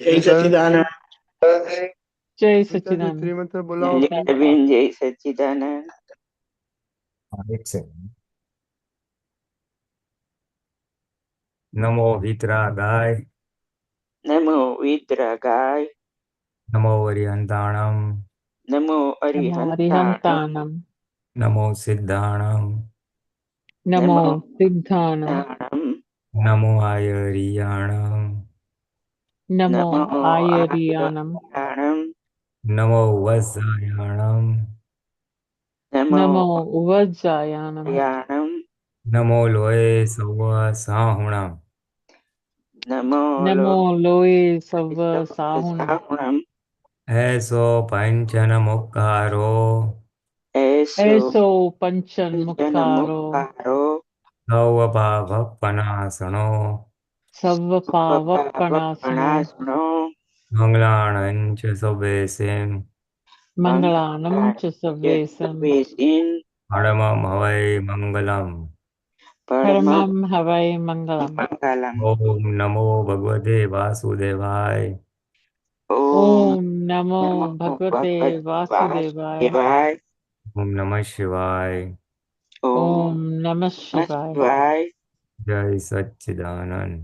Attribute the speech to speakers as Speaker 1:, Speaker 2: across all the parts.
Speaker 1: जय सच्चिदानंद।
Speaker 2: जय सच्चिदानंद।
Speaker 3: त्रिमंत्र बोलाओ
Speaker 1: जय अरविंद, जय सच्चिदानंद।
Speaker 4: एक सेकंड। नमो वितरागाय,
Speaker 1: नमो विद्रागाय,
Speaker 4: नमो वरिहंताणम,
Speaker 1: नमो
Speaker 2: नमो
Speaker 1: अरिहंताणं,
Speaker 2: अरिहंताणं,
Speaker 4: नमो सिद्धाणम,
Speaker 2: नमो
Speaker 1: नमो
Speaker 2: सिद्धाणं,
Speaker 1: सिद्धाणं,
Speaker 4: नमो आयरियाणम,
Speaker 2: नमो
Speaker 1: नमो
Speaker 2: आयर्याणं,
Speaker 1: आयर्याणं,
Speaker 4: नमो वज्रायाणम,
Speaker 1: नमो
Speaker 2: नमो उवज्जायाणं,
Speaker 1: आयर्याणं,
Speaker 4: नमो लोये सव्व साहुणम,
Speaker 1: नमो
Speaker 2: नमो लोये सव्व साहुणं,
Speaker 1: लोकसाहुणं।
Speaker 4: ऐसो पंचनमुक्कारो,
Speaker 1: ऐसो
Speaker 2: ऐसो पंचन्मुखारो,
Speaker 1: जनमुखारो,
Speaker 4: सर्वपापपनासनो,
Speaker 2: सर्वपावपणासनो,
Speaker 1: सर्वपापप्रणाशनो,
Speaker 4: मंगलाणं च सवेसें,
Speaker 2: मङ्गलानं च सर्वेषां,
Speaker 1: सर्वेसिन्,
Speaker 4: परमं हवै मंगलम्।
Speaker 2: परमं हवै मङ्गलम्।
Speaker 1: मङ्गलम्।
Speaker 4: ओम नमो भगवते वासुदेवाय।
Speaker 1: ॐ
Speaker 2: ॐ नमो
Speaker 1: नमो
Speaker 2: भगवते
Speaker 1: भगवते
Speaker 2: वासुदेवाय।
Speaker 1: वासुदेवाय।
Speaker 4: ओम नमः शिवाय।
Speaker 2: ॐ नमः
Speaker 1: नमः
Speaker 2: शिवाय।
Speaker 1: शिवाय।
Speaker 4: जय सच्चिदानंद।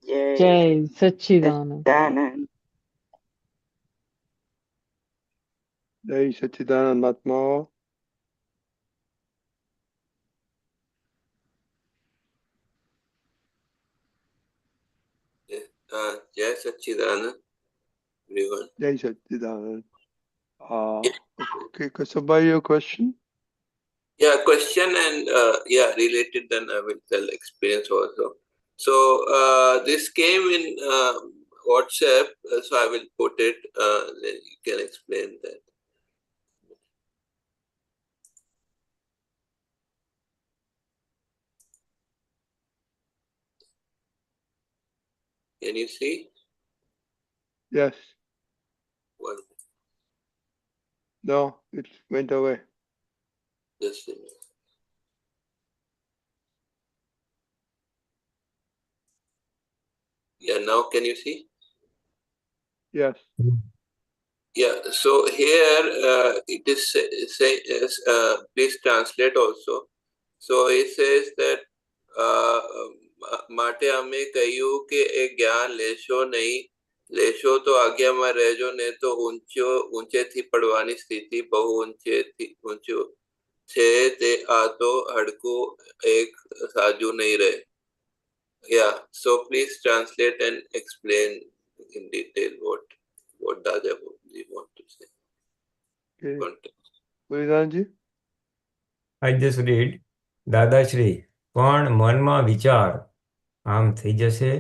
Speaker 1: जय
Speaker 2: जय सच्चिदानंद।
Speaker 1: सच्चिदानंद।
Speaker 3: जय सच्चिदानंद महात्माओं।
Speaker 5: Jai Satchidanand, everyone.
Speaker 3: Jai Satchidanand. Okay, Kasabhai, your question?
Speaker 5: Yeah, question and related. Then I will tell experience also. So this came in WhatsApp, so I will put it. Then you can explain that. Can you see?
Speaker 3: Yes.
Speaker 5: One,
Speaker 3: No, it went away.
Speaker 5: just a minute. Yeah, now can you see?
Speaker 3: Yes.
Speaker 5: Yeah, so here it is please translate also. So it says that માટે અમે કહ્યું કે એ જ્ઞાન લેશો નહીં, લેશો તો આજ્ઞામાં રહેજો, ને તો ઊંચેથી પડવાની સ્થિતિ બહુ ઊંચું છે, તે આ તો હડકું એક સાજુ નહીં રહે. Yeah, so please translate and explain in detail what Dada Bhagwan want to say.
Speaker 3: Okay.
Speaker 5: Context.
Speaker 3: Pulinanandji?
Speaker 4: I just read, Dadashri, પણ મનમાં વિચાર આમ થઈ જશે,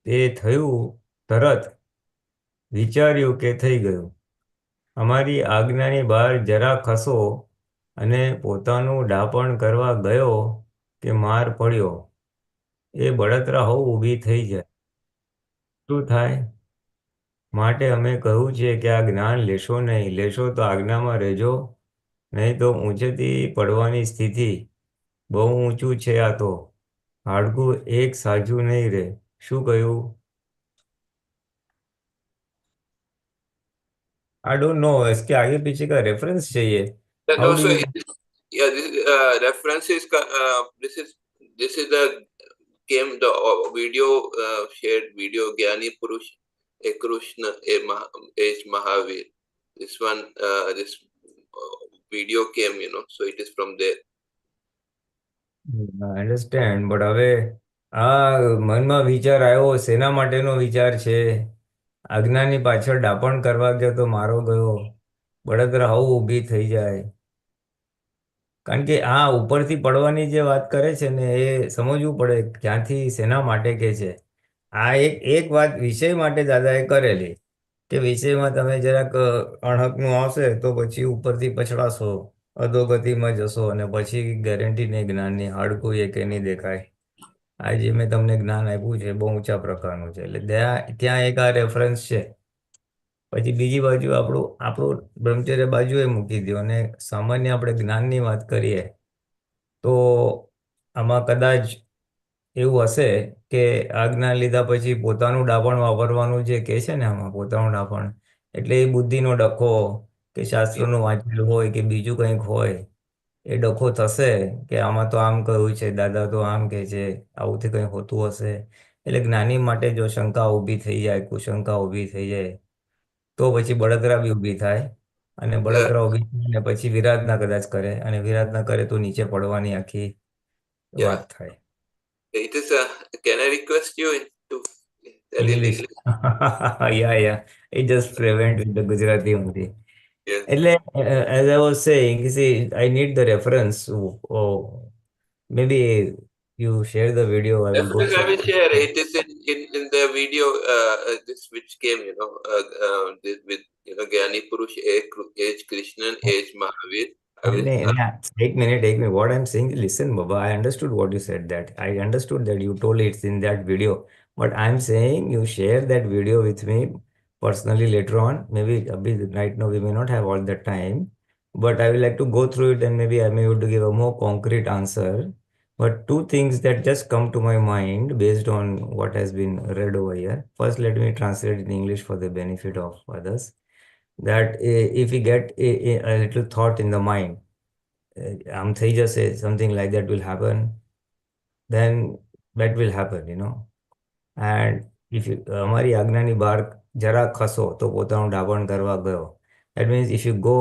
Speaker 4: તે થયું તરત, વિચાર્યું કે થઈ ગયું. અમારી આજ્ઞાની બહાર જરા ખસો અને પોતાનું ડાપણ કરવા ગયો કે માર પડ્યો, એ બળતરા હોવ ઊભી થઈ જાય. શું થાય? માટે અમે કહ્યું છે કે આ જ્ઞાન લેશો નહીં, લેશો તો આજ્ઞામાં રહેજો, નહીં તો ઊંચેથી પડવાની સ્થિતિ બહુ ઊંચું છે, આ તો હાડકું એક સાજું નહીં રહે. શું કહ્યું? आई डोंट नो, इसके आगे पीछे का रेफरेंस चाहिए.
Speaker 5: And
Speaker 4: How do
Speaker 5: also,
Speaker 4: you?
Speaker 5: this reference is this is the came the video shared video Gyani Purush a Krishna age Mahavir. This one this video came, so it is from there.
Speaker 4: I understand, but હવે આ મનમાં વિચાર આવ્યો, શેના માટેનો વિચાર છે? આજ્ઞાની પાછળ ડાપણ કરવા ગયો તો મારો ગયો, બળતરા હાવ ઊભી થઈ જાય. કારણ કે આ ઉપરથી પડવાની જે વાત કરે છે ને, એ સમજવું પડે ક્યાંથી શેના માટે કે છે. આ એક વાત વિષય માટે દાદાએ કરેલી કે વિષયમાં તમે જરાક અણહકનું આવશે તો પછી ઉપરથી પછડાશો, અધોગતિમાં જશો, અને પછી ગેરંટી નહીં જ્ઞાનની, હાડકું એક નહીં દેખાય. આ જે મેં તમને જ્ઞાન આપ્યું છે બહુ ઊંચા પ્રકારનું છે, એટલે ત્યાં એક આ રેફરન્સ છે. પછી બીજી બાજુ આપણું બ્રહ્મચર્ય બાજુએ મૂકી દો અને સામાન્ય આપણે જ્ઞાનની વાત કરીએ તો આમાં કદાચ એવું હશે કે આજ્ઞા લીધા પછી પોતાનું ડાપણ વાપરવાનું જે કહે છે ને આમાં પોતાનું ડાપણ એટલે એ બુદ્ધિનો ડખો કે શાસ્ત્રનું વાંચેલું હોય કે બીજું કંઈક હોય એ ડખો થશે કે આમાં તો આમ કહ્યું છે દાદા તો આમ કહે છે આવુંથી કંઈ હોતું હશે એટલે જ્ઞાની માટે જો શંકા ઊભી થઈ જાય કુશંકા ઊભી થઈ જાય તો પછી બળતરા બી ઊભી થાય અને બળતરા ઊભી થઈને પછી વિરાધના કદાચ કરે અને વિરાધના કરે તો નીચે પડવાની આખી વાત થાય.
Speaker 5: It is can I request you to tell in
Speaker 4: English.
Speaker 5: English?
Speaker 4: Yeah. It just prevent with the Gujarati only.
Speaker 5: Yes.
Speaker 4: એટલે as I was saying, you see, I need the reference. Oh, maybe you share the video. I will go
Speaker 5: Definitely, I
Speaker 4: through.
Speaker 5: will share. It is in the video this which came, this with Gyani Purush, age Krishnan, age Mahavir. I will.
Speaker 4: Take minute. What I'm saying, listen, Baba, I understood what you said that. I understood that you told it's in that video. But I'm saying you share that video with me personally later on. Maybe right now we may not have all the time, but I will like to go through it and maybe I may be able to give a more concrete answer. But two things that just come to my mind based on what has been read over here. First, let me translate in English for the benefit of others. That if we get a little thought in the mind, આમ થઈ જશે something like that will happen, then that will happen. And if you અમારી આજ્ઞાની બહાર જરા ખસો તો પોતાનું ડાપણ કરવા ગયો. That means if you go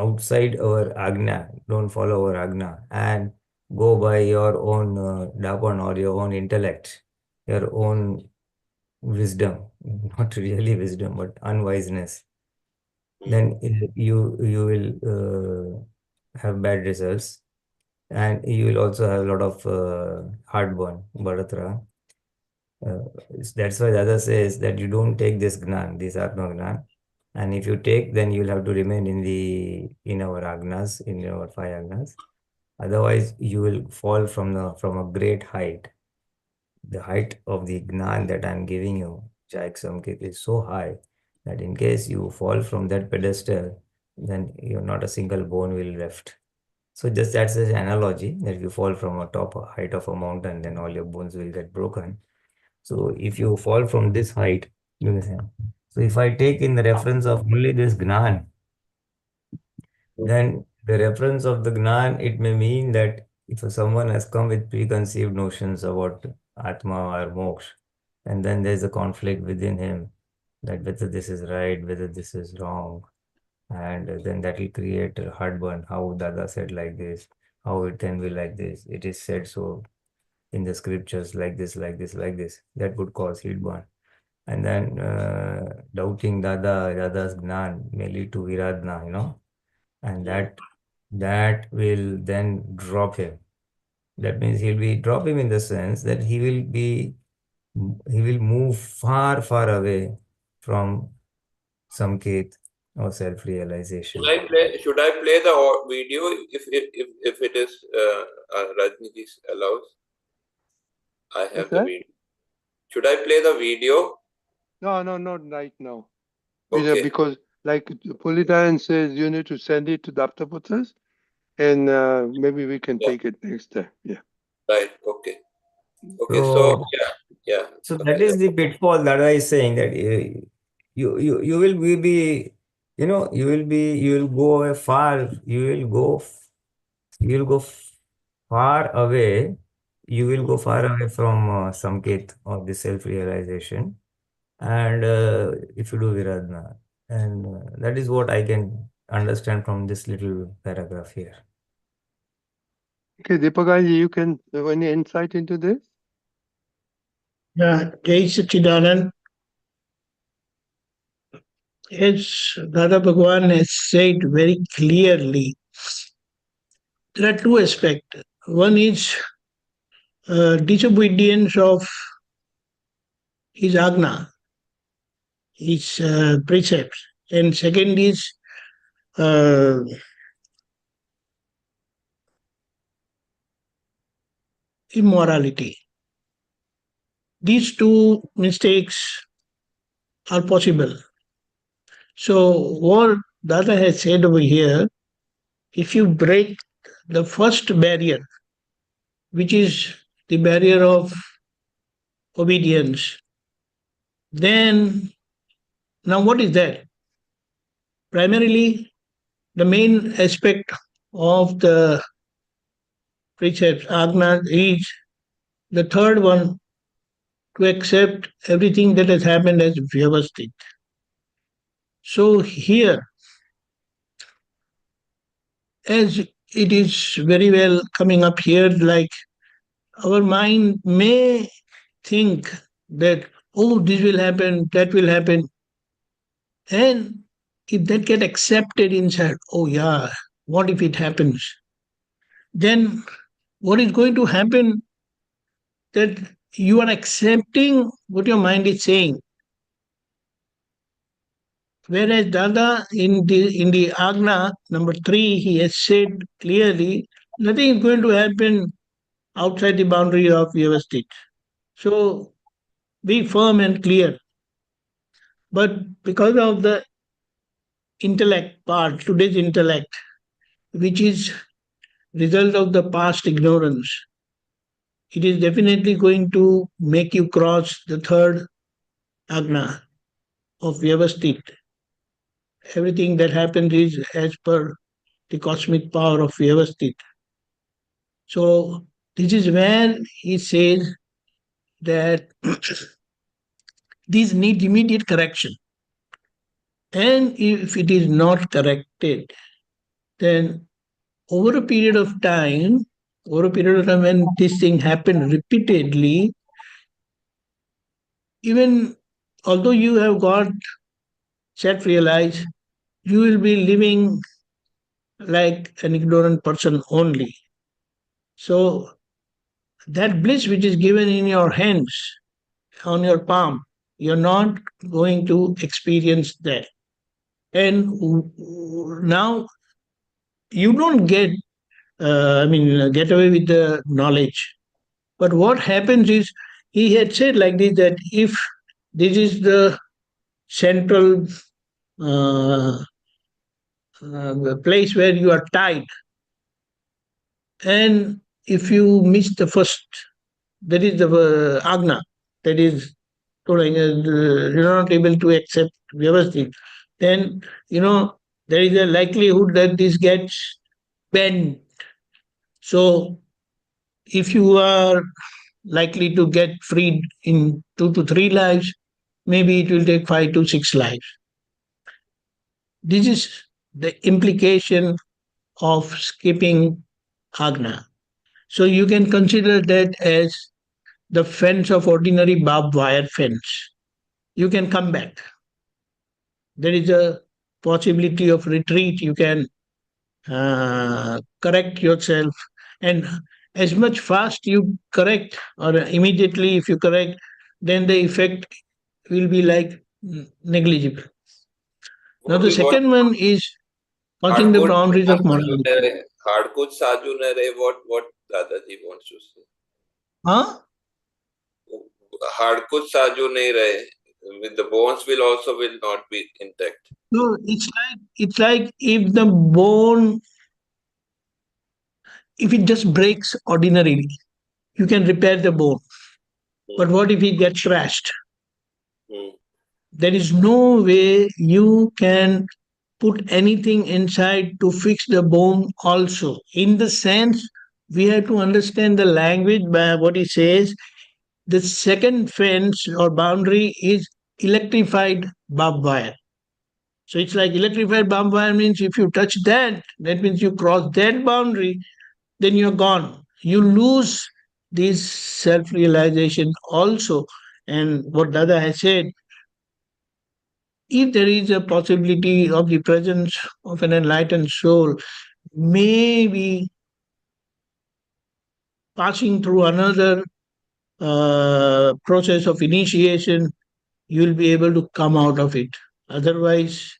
Speaker 4: outside our આજ્ઞા, don't follow our આજ્ઞા and go by your own ડાપણ or your own intellect, your own wisdom, not really wisdom but unwiseness, then you will have bad results and you will also have a lot of heartburn, bharatra. That's why Dada says that you don't take this gnan, this Atma Gnan, and if you take, then you'll have to remain in our agnas, in our 5 agnas. Otherwise, you will fall from a great height. The height of the gnan that I'm giving you, Jaik Samkit, is so high that in case you fall from that pedestal, then you're not a single bone will left. So just that's an analogy that if you fall from a top height of a mountain, then all your bones will get broken. So if you fall from this height, you understand. So if I take in the reference of only this Gnan, then the reference of the Gnan, it may mean that if someone has come with preconceived notions about Atma or Moksha, and then there's a conflict within him that whether this is right, whether this is wrong, and then that will create a heartburn. How Dada said like this, how it can be like this. It is said so in the scriptures like this. That would cause heartburn. And then doubting Dada's Gnan may lead to Viradna, and that will then drop him. That means drop him in the sense that he will move far away from Samket or self-realization.
Speaker 5: Should I play the video if it is Rajniji allows? I have the video. Should I play the video?
Speaker 3: No, not right now.
Speaker 5: Okay.
Speaker 3: Because like Pulinanandji says, you need to send it to the Aptaputas, and maybe we can take it next time. Yeah.
Speaker 5: Right. Okay. So yeah.
Speaker 4: So that is the pitfall that I is saying, that you will be, you will go far, you will go far away. You will go far away from Samket or the self-realization, and if you do Viradna, and that is what I can understand from this little paragraph here.
Speaker 3: Okay, Deepakanandji, you can have any insight into this?
Speaker 6: Yeah, Jai Satchidanand. As Dada Bhagwan has said very clearly, there are two aspects. One is disobedience of his agna, his precepts, and second is immorality. These two mistakes are possible. So what Dada has said over here, if you break the first barrier, which is the barrier of obedience. Then, now what is that? Primarily, the main aspect of the precepts, Agna, is the third one, to accept everything that has happened as Vyavasthit. So here, as it is very well coming up here, like our mind may think that, oh, this will happen, that will happen. And if that get accepted inside, oh yeah, what if it happens? Then what is going to happen, that you are accepting what your mind is saying. Whereas Dada in the Agna number 3, he has said clearly, nothing is going to happen outside the boundary of Vyavasthit. So be firm and clear. But because of the intellect part, today's intellect, which is result of the past ignorance, it is definitely going to make you cross the third Agna of Vyavasthit. Everything that happens is as per the cosmic power of Vyavasthit. So this is where he says that these need immediate correction. And if it is not corrected, then over a period of time, when this thing happened repeatedly, even although you have got self-realized, you will be living like an ignorant person only. So that bliss which is given in your hands, on your palm, you're not going to experience that. And now you don't get away with the knowledge. But what happens is, he had said like this, that if this is the central place where you are tied, and if you miss the first, that is the Agna, that is, you're not able to accept Vyavasthit, then, there is a likelihood that this gets bent. So, if you are likely to get freed in 2 to 3 lives, maybe it will take 5 to 6 lives. This is the implication of skipping Agna. So you can consider that as the fence of ordinary barbed wire fence. You can come back. There is a possibility of retreat. You can correct yourself, and as much fast you correct, or immediately if you correct, then the effect will be like negligible. Now the second one is crossing the boundaries of morality.
Speaker 5: Hardcore Saju ne rahe, what Dadaji wants to say?
Speaker 6: Huh?
Speaker 5: Hardcore Saju nahi rahe. With the bones will not be intact.
Speaker 6: So it's like if the bone, if it just breaks ordinarily, you can repair the bone. But what if it gets crashed? There is no way you can put anything inside to fix the bone also. In the sense, we have to understand the language by what he says. The second fence or boundary is electrified barbed wire. So it's like electrified barbed wire means if you touch that means you cross that boundary, then you're gone. You lose this self-realization also. And what Dada has said, if there is a possibility of the presence of an enlightened soul, maybe passing through another process of initiation, you'll be able to come out of it. Otherwise,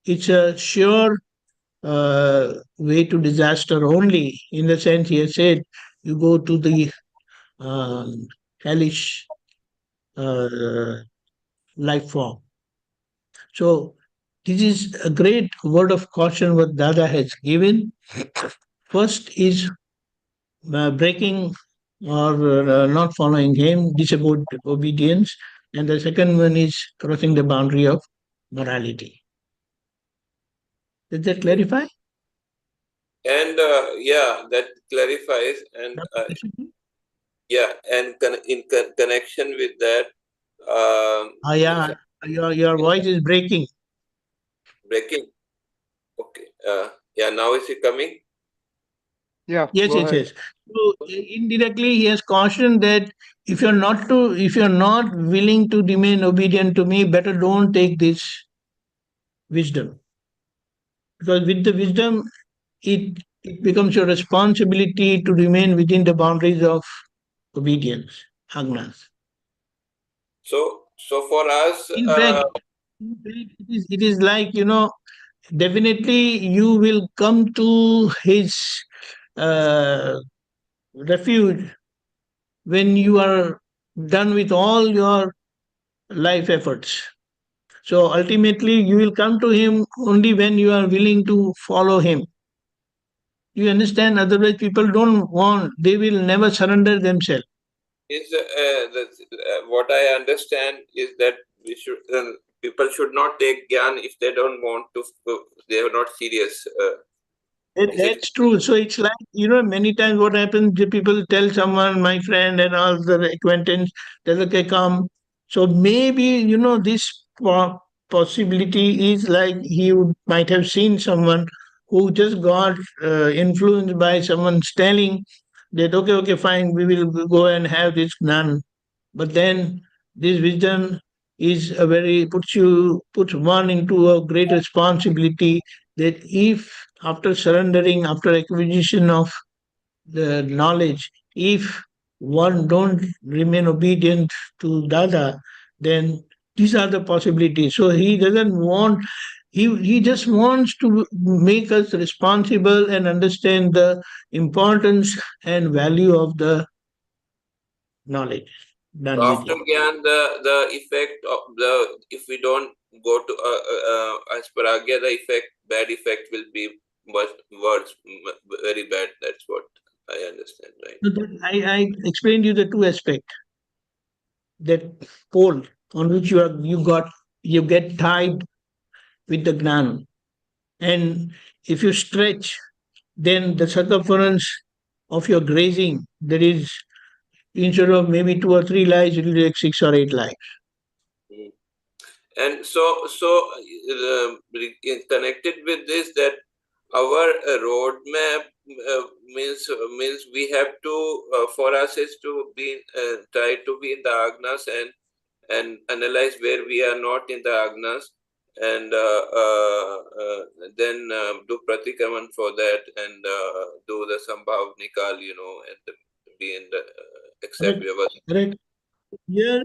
Speaker 6: it's a sure way to disaster only. In the sense he has said, you go to the hellish life form. So this is a great word of caution what Dada has given. First is breaking or not following him, disobedience, and the second one is crossing the boundary of morality. Does that clarify?
Speaker 5: And yeah, that clarifies. And yeah, and in connection with that,
Speaker 6: Yeah, your voice is breaking.
Speaker 5: breaking. Okay. Yeah. Now is it coming?
Speaker 7: Yeah.
Speaker 6: Yes,
Speaker 7: go
Speaker 6: yes,
Speaker 7: ahead.
Speaker 6: yes. So indirectly, he has cautioned that if you're not willing to remain obedient to me, better don't take this wisdom, because with the wisdom, it becomes your responsibility to remain within the boundaries of obedience, agnas.
Speaker 5: So for us,
Speaker 6: In fact, it is like, definitely you will come to his uh, refuge when you are done with all your life efforts. So ultimately, you will come to him only when you are willing to follow him. You understand? Otherwise, people don't want, they will never surrender themselves.
Speaker 5: is what I understand is that we should people should not take Gyan if they don't want to. They are not serious.
Speaker 6: That's true. So it's like, many times what happens, the people tell someone, my friend and all the acquaintance, tell, okay, come. So maybe, this possibility is like might have seen someone who just got influenced by someone's telling that, okay, fine, we will go and have this Gnan. But then this wisdom is puts one into a great responsibility, that if after surrendering, after acquisition of the knowledge, if one don't remain obedient to Dada, then these are the possibilities. So he doesn't want, he just wants to make us responsible and understand the importance and value of the knowledge done with
Speaker 5: After
Speaker 6: you.
Speaker 5: Gyan, the effect of if we don't go to as per Agya, the bad effect will be much worse, very bad. That's what I understand, right?
Speaker 6: So I explained you the two aspects. That pole on which you get tied with the Gnan. And if you stretch, then the circumference of your grazing, there is, instead of maybe 2 or 3 lives, it will be like 6 or 8 lives.
Speaker 5: And so connected with this, that our roadmap means we have to for us is to be try to be in the agnas and analyze where we are not in the agnas, and then do pratikraman for that, and do the sambhav nikal, and be in the accept Vyavasthit.
Speaker 6: Correct. Here,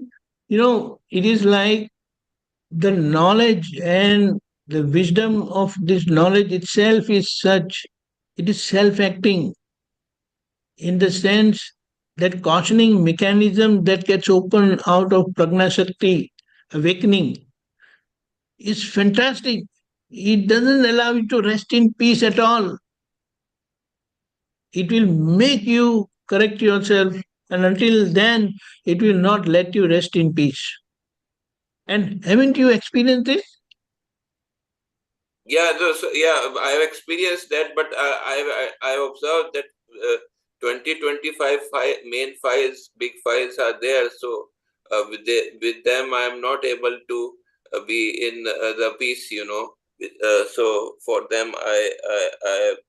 Speaker 6: it is like the knowledge and the wisdom of this knowledge itself is such, it is self-acting, in the sense that cautioning mechanism that gets opened out of Prajna Shakti, awakening, is fantastic. It doesn't allow you to rest in peace at all. It will make you correct yourself, and until then, it will not let you rest in peace. And haven't you experienced this?
Speaker 5: Yeah, I have experienced that, but I observed that 25 main files, big files are there. So with them, I am not able to be in the peace, so for them, I have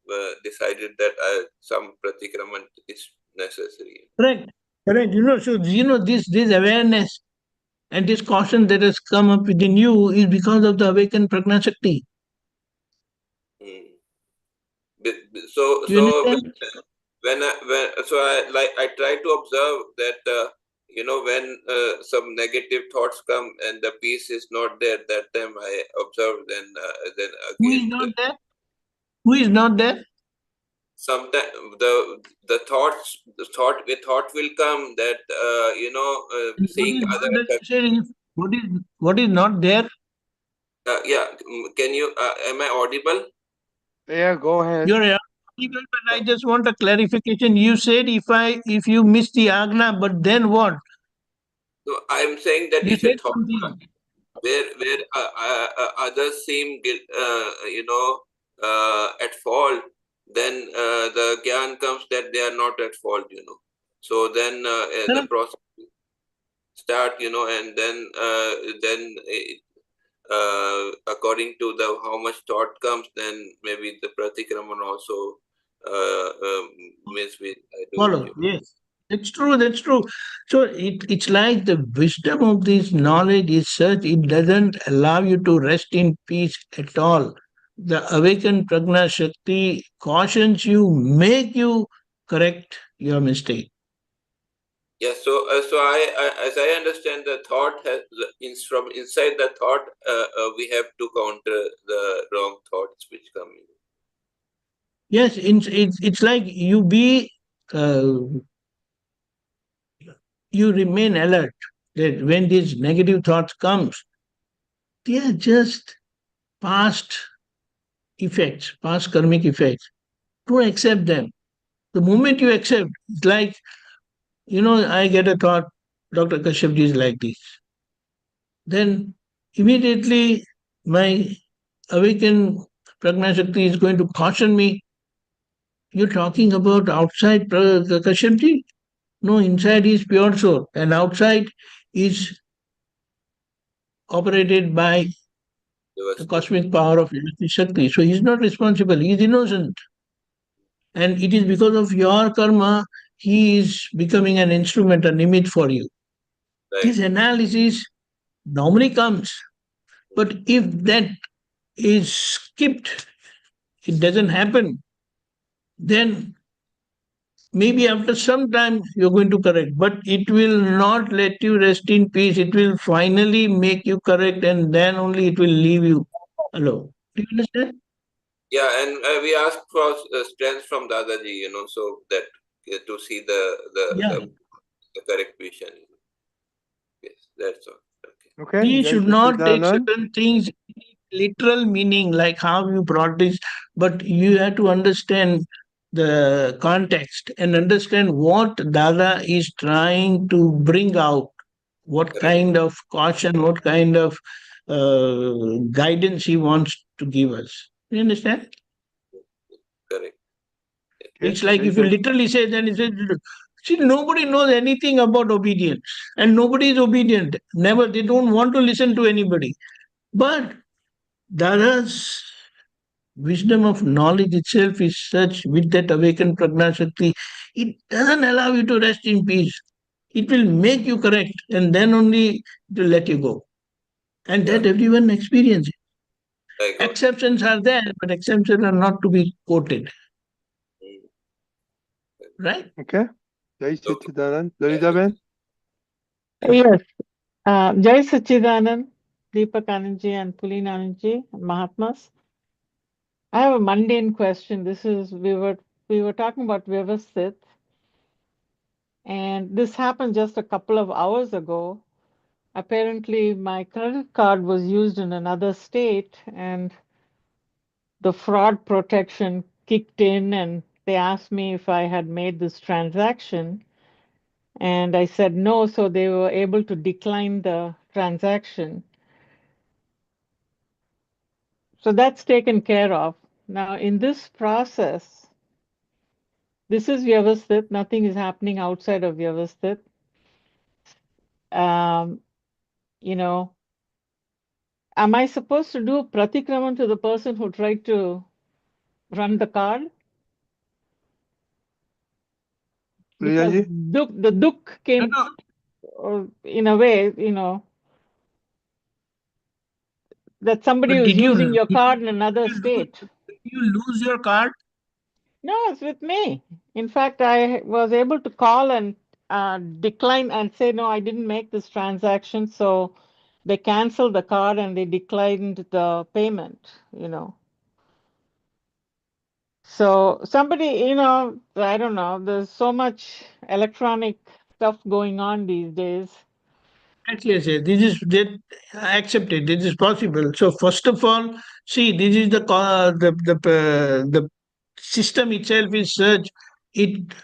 Speaker 5: decided that some pratikraman is necessary.
Speaker 6: Correct. Correct. So this awareness and this caution that has come up within you is because of the awakened Prajna Shakti.
Speaker 5: So
Speaker 6: Do you understand?
Speaker 5: when I try to observe that when some negative thoughts come and the peace is not there, that time I observe, then
Speaker 6: Who is
Speaker 5: again
Speaker 6: not there? Who is not there?
Speaker 5: sometimes the thought will come that seeing other.
Speaker 6: What is not there?
Speaker 5: Yeah, can you am I audible?
Speaker 7: Yeah, go ahead.
Speaker 6: You're But I just want a clarification. You said if you miss the Agna, but then what?
Speaker 5: So I'm saying that
Speaker 6: You
Speaker 5: if a
Speaker 6: said
Speaker 5: thought
Speaker 6: something.
Speaker 5: where others seem at fault, then the Gyan comes that they are not at fault, So then the process start, and then according to the how much thought comes, then maybe the Pratikraman also means we do
Speaker 6: Follow.
Speaker 5: it.
Speaker 6: Yes. It's true, that's true. So it's like the wisdom of this knowledge is such, it doesn't allow you to rest in peace at all. The awakened Prajna Shakti cautions you, make you correct your mistake.
Speaker 5: Yeah, so as I understand, the thought has from inside the thought, we have to counter the wrong thoughts which come in.
Speaker 6: Yes, it's like you remain alert that when these negative thoughts comes, they are just past effects, past karmic effects. Don't accept them. The moment you accept, it's like, I get a thought, Dr. Kashyapji is like this. Then immediately my awakened Prajna Shakti is going to caution me. You're talking about outside Kashyapji? No, inside is pure soul, and outside is operated by the cosmic power of Vyavasthit Shakti. So he's not responsible, he's innocent. And it is because of your karma, he is becoming an instrument, a nimit for you.
Speaker 5: Right.
Speaker 6: This analysis normally comes, but if that is skipped, it doesn't happen, then maybe after some time you're going to correct, but it will not let you rest in peace. It will finally make you correct, and then only it will leave you alone. Do you understand?
Speaker 5: Yeah, and we ask for strength from Dadaji, so that to see the correct vision. Yes, that's all. Okay.
Speaker 7: Okay.
Speaker 6: We
Speaker 7: Jai
Speaker 6: should not take
Speaker 7: Satchidanand.
Speaker 6: certain things literal meaning, like how you brought this, but you have to understand the context and understand what Dada is trying to bring out, what
Speaker 5: Correct.
Speaker 6: kind of caution, what kind of guidance he wants to give us. You understand?
Speaker 5: Correct.
Speaker 7: Okay.
Speaker 6: It's like
Speaker 7: Jai
Speaker 6: if you
Speaker 7: Sat-
Speaker 6: literally say, then he says, see, nobody knows anything about obedience, and nobody is obedient. Never, they don't want to listen to anybody. But Dada's wisdom of knowledge itself is such, with that awakened Prajna Shakti, it doesn't allow you to rest in peace. It will make you correct, and then only it will let you go. And
Speaker 5: Yeah.
Speaker 6: that everyone experiences.
Speaker 5: I got it.
Speaker 6: Exceptions are there, but exceptions are not to be quoted. Right?
Speaker 7: Okay. Jai Satchidanand. Lalitabhen.
Speaker 2: Yes. Jai Sachidanand, Deepakanandji and Pulinanandji, Mahatmas. I have a mundane question. We were talking about Vyavasthit, and this happened just a couple of hours ago. Apparently, my credit card was used in another state, and the fraud protection kicked in, and they asked me if I had made this transaction, and I said no, so they were able to decline the transaction. So that's taken care of. Now, in this process, this is Vyavasthit. Nothing is happening outside of Vyavasthit. Um, you know, am I supposed to do pratikraman to the person who tried to run the card? Because
Speaker 7: Pulinanandji.
Speaker 2: the duk came, or in a way, that somebody
Speaker 6: But
Speaker 2: was using your card in another state.
Speaker 6: did you lose your card?
Speaker 2: No, it's with me. In fact, I was able to call and decline and say, no, I didn't make this transaction. So they canceled the card and they declined the payment. So somebody, I don't know, there's so much electronic stuff going on these days.
Speaker 6: Yes. This is that accepted. This is possible. So first of all, see, this is the system itself is such, it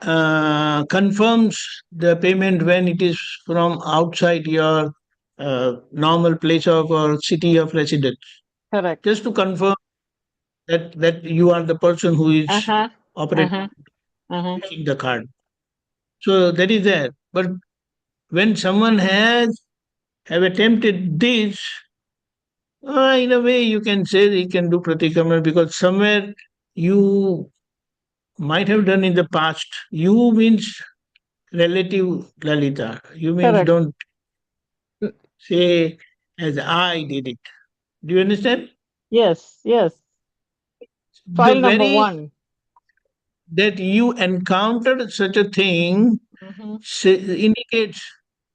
Speaker 6: confirms the payment when it is from outside your normal place of or city of residence.
Speaker 2: Correct.
Speaker 6: Just to confirm that you are the person who is
Speaker 2: Uh-huh.
Speaker 6: operating
Speaker 2: Uh-huh. Uh-huh.
Speaker 6: the card. So that is there. But when someone have attempted this, in a way you can say he can do pratikrama, because somewhere you might have done in the past. You means relative Lalita. You means
Speaker 2: Correct.
Speaker 6: don't say as I did it. Do you understand?
Speaker 2: Yes, yes.
Speaker 6: The
Speaker 2: File number
Speaker 6: very
Speaker 2: 1.
Speaker 6: that you encountered such a thing
Speaker 2: Mm-hmm.
Speaker 6: indicates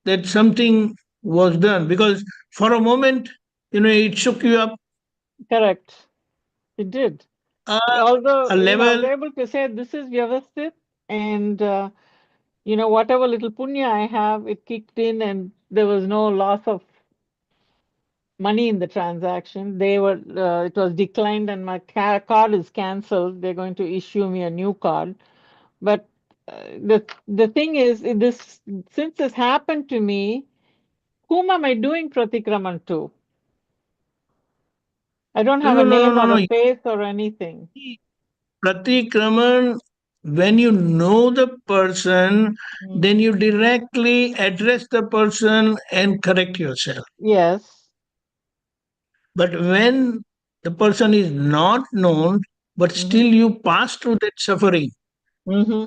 Speaker 6: that something was done, because for a moment, it shook you up
Speaker 2: Correct. It did.
Speaker 6: uh,
Speaker 2: Although,
Speaker 6: a
Speaker 2: I was
Speaker 6: level.
Speaker 2: able to say this is Vyavasthit, and whatever little punya I have, it kicked in, and there was no loss of money in the transaction. It was declined, and my card is cancelled. They're going to issue me a new card. But the thing is, since this happened to me, whom am I doing pratikraman to? I don't have
Speaker 6: No,
Speaker 2: a
Speaker 6: no, no,
Speaker 2: name
Speaker 6: no,
Speaker 2: or a
Speaker 6: no.
Speaker 2: face or anything.
Speaker 6: Pratikraman, when you know the person,
Speaker 2: Mm.
Speaker 6: then you directly address the person and correct yourself.
Speaker 2: Yes.
Speaker 6: But when the person is not known, but
Speaker 2: Mm-hmm.
Speaker 6: still you pass through that suffering,
Speaker 2: Mm-hmm.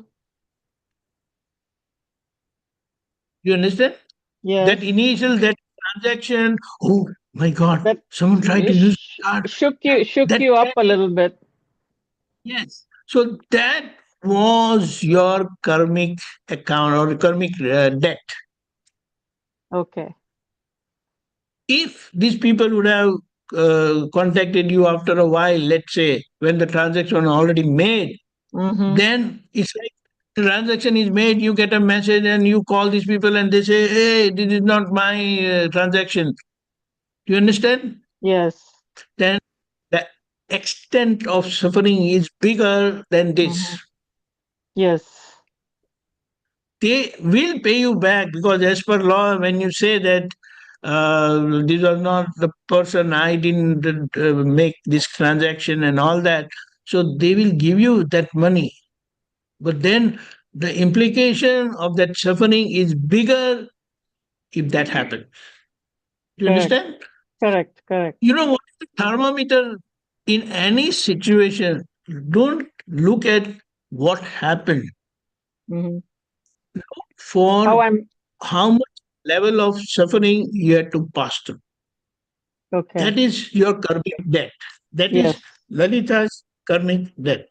Speaker 6: you understand?
Speaker 2: Yes.
Speaker 6: That transaction, oh my God,
Speaker 2: That
Speaker 6: someone tried to use card.
Speaker 2: shook
Speaker 6: That
Speaker 2: you up a
Speaker 6: panic,
Speaker 2: little bit.
Speaker 6: yes. So that was your karmic account or karmic debt.
Speaker 2: Okay.
Speaker 6: If these people would have contacted you after a while, let's say when the transaction already made,
Speaker 2: Mm-hmm.
Speaker 6: then it's like the transaction is made, you get a message and you call these people and they say, hey, this is not my transaction. Do you understand?
Speaker 2: Yes.
Speaker 6: Then the extent of suffering is bigger than this.
Speaker 2: Mm-hmm. Yes.
Speaker 6: They will pay you back, because as per law, when you say that this was not the person, I didn't make this transaction and all that, so they will give you that money. But then the implication of that suffering is bigger if that happens. Do you
Speaker 2: Correct.
Speaker 6: understand?
Speaker 2: Correct.
Speaker 6: You know what is the thermometer in any situation? Don't look at what happened.
Speaker 2: Mm-hmm.
Speaker 6: For
Speaker 2: How I'm
Speaker 6: how much level of suffering you had to pass through.
Speaker 2: okay.
Speaker 6: That is your karmic debt. That
Speaker 2: Yes.
Speaker 6: is Lalita's karmic debt.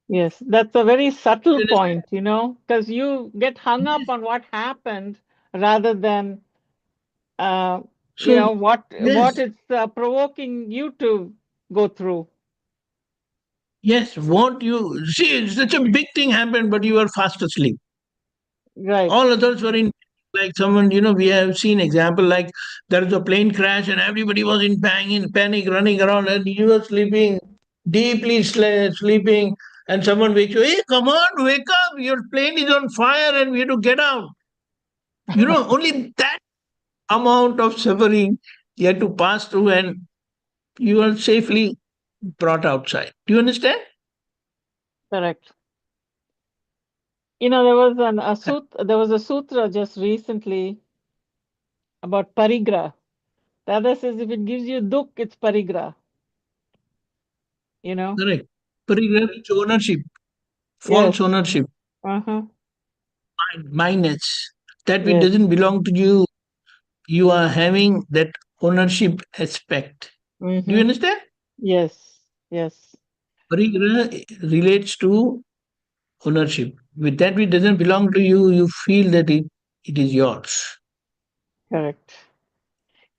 Speaker 2: Yes. That's a very subtle
Speaker 6: You understand?
Speaker 2: point, because you get hung up on what happened rather than
Speaker 6: So,
Speaker 2: what
Speaker 6: yes,
Speaker 2: it's provoking you to go through.
Speaker 6: yes, what you see, such a big thing happened, but you were fast asleep.
Speaker 2: Right.
Speaker 6: All others were in, like someone, we have seen example like there is a plane crash and everybody was in panic, running around, and you were sleeping, deeply sleeping, and someone wakes you, hey, come on, wake up, your plane is on fire and we have to get out. Only that amount of suffering you had to pass through and you are safely brought outside. Do you understand?
Speaker 2: Correct. There was a sutra just recently about parigrah. The other says if it gives you duk, it's parigrah.
Speaker 6: Correct. Parigraph is ownership,
Speaker 2: Yes.
Speaker 6: false ownership,
Speaker 2: Uh-huh.
Speaker 6: minus. That which
Speaker 2: Yes.
Speaker 6: doesn't belong to you, you are having that ownership aspect. Do you
Speaker 2: Mm-hmm.
Speaker 6: understand?
Speaker 2: Yes.
Speaker 6: Parigraph relates to ownership. With that which doesn't belong to you, you feel that it is yours.
Speaker 2: Correct.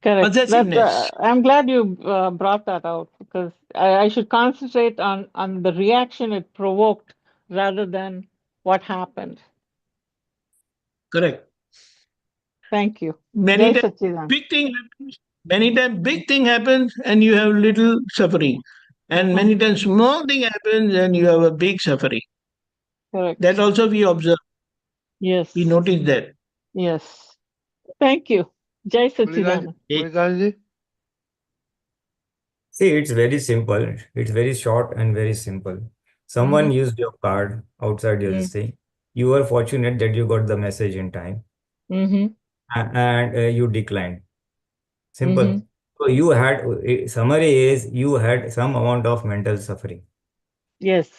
Speaker 2: That
Speaker 6: Possessiveness.
Speaker 2: I'm glad you brought that out because I should concentrate on the reaction it provoked rather than what happened.
Speaker 6: Correct.
Speaker 2: Thank you.
Speaker 6: Many
Speaker 2: Jai
Speaker 6: times
Speaker 2: Sachidan.
Speaker 6: big thing happens. Many times big thing happens and you have little suffering. And many times small thing happens and you have a big suffering.
Speaker 2: Correct.
Speaker 6: That also we observe.
Speaker 2: Yes.
Speaker 6: We notice that.
Speaker 2: Yes. Thank you. Jai Sachidanand.
Speaker 7: Pulinanandji?
Speaker 4: See, it's very simple. It's very short and very simple. Someone
Speaker 2: Mhm.
Speaker 4: used your card outside your
Speaker 2: Mm.
Speaker 4: thing. You were fortunate that you got the message in time
Speaker 2: Mhm.
Speaker 4: and you declined. Simple.
Speaker 2: Mhm.
Speaker 4: So you had, summary is you had some amount of mental suffering,
Speaker 2: Yes.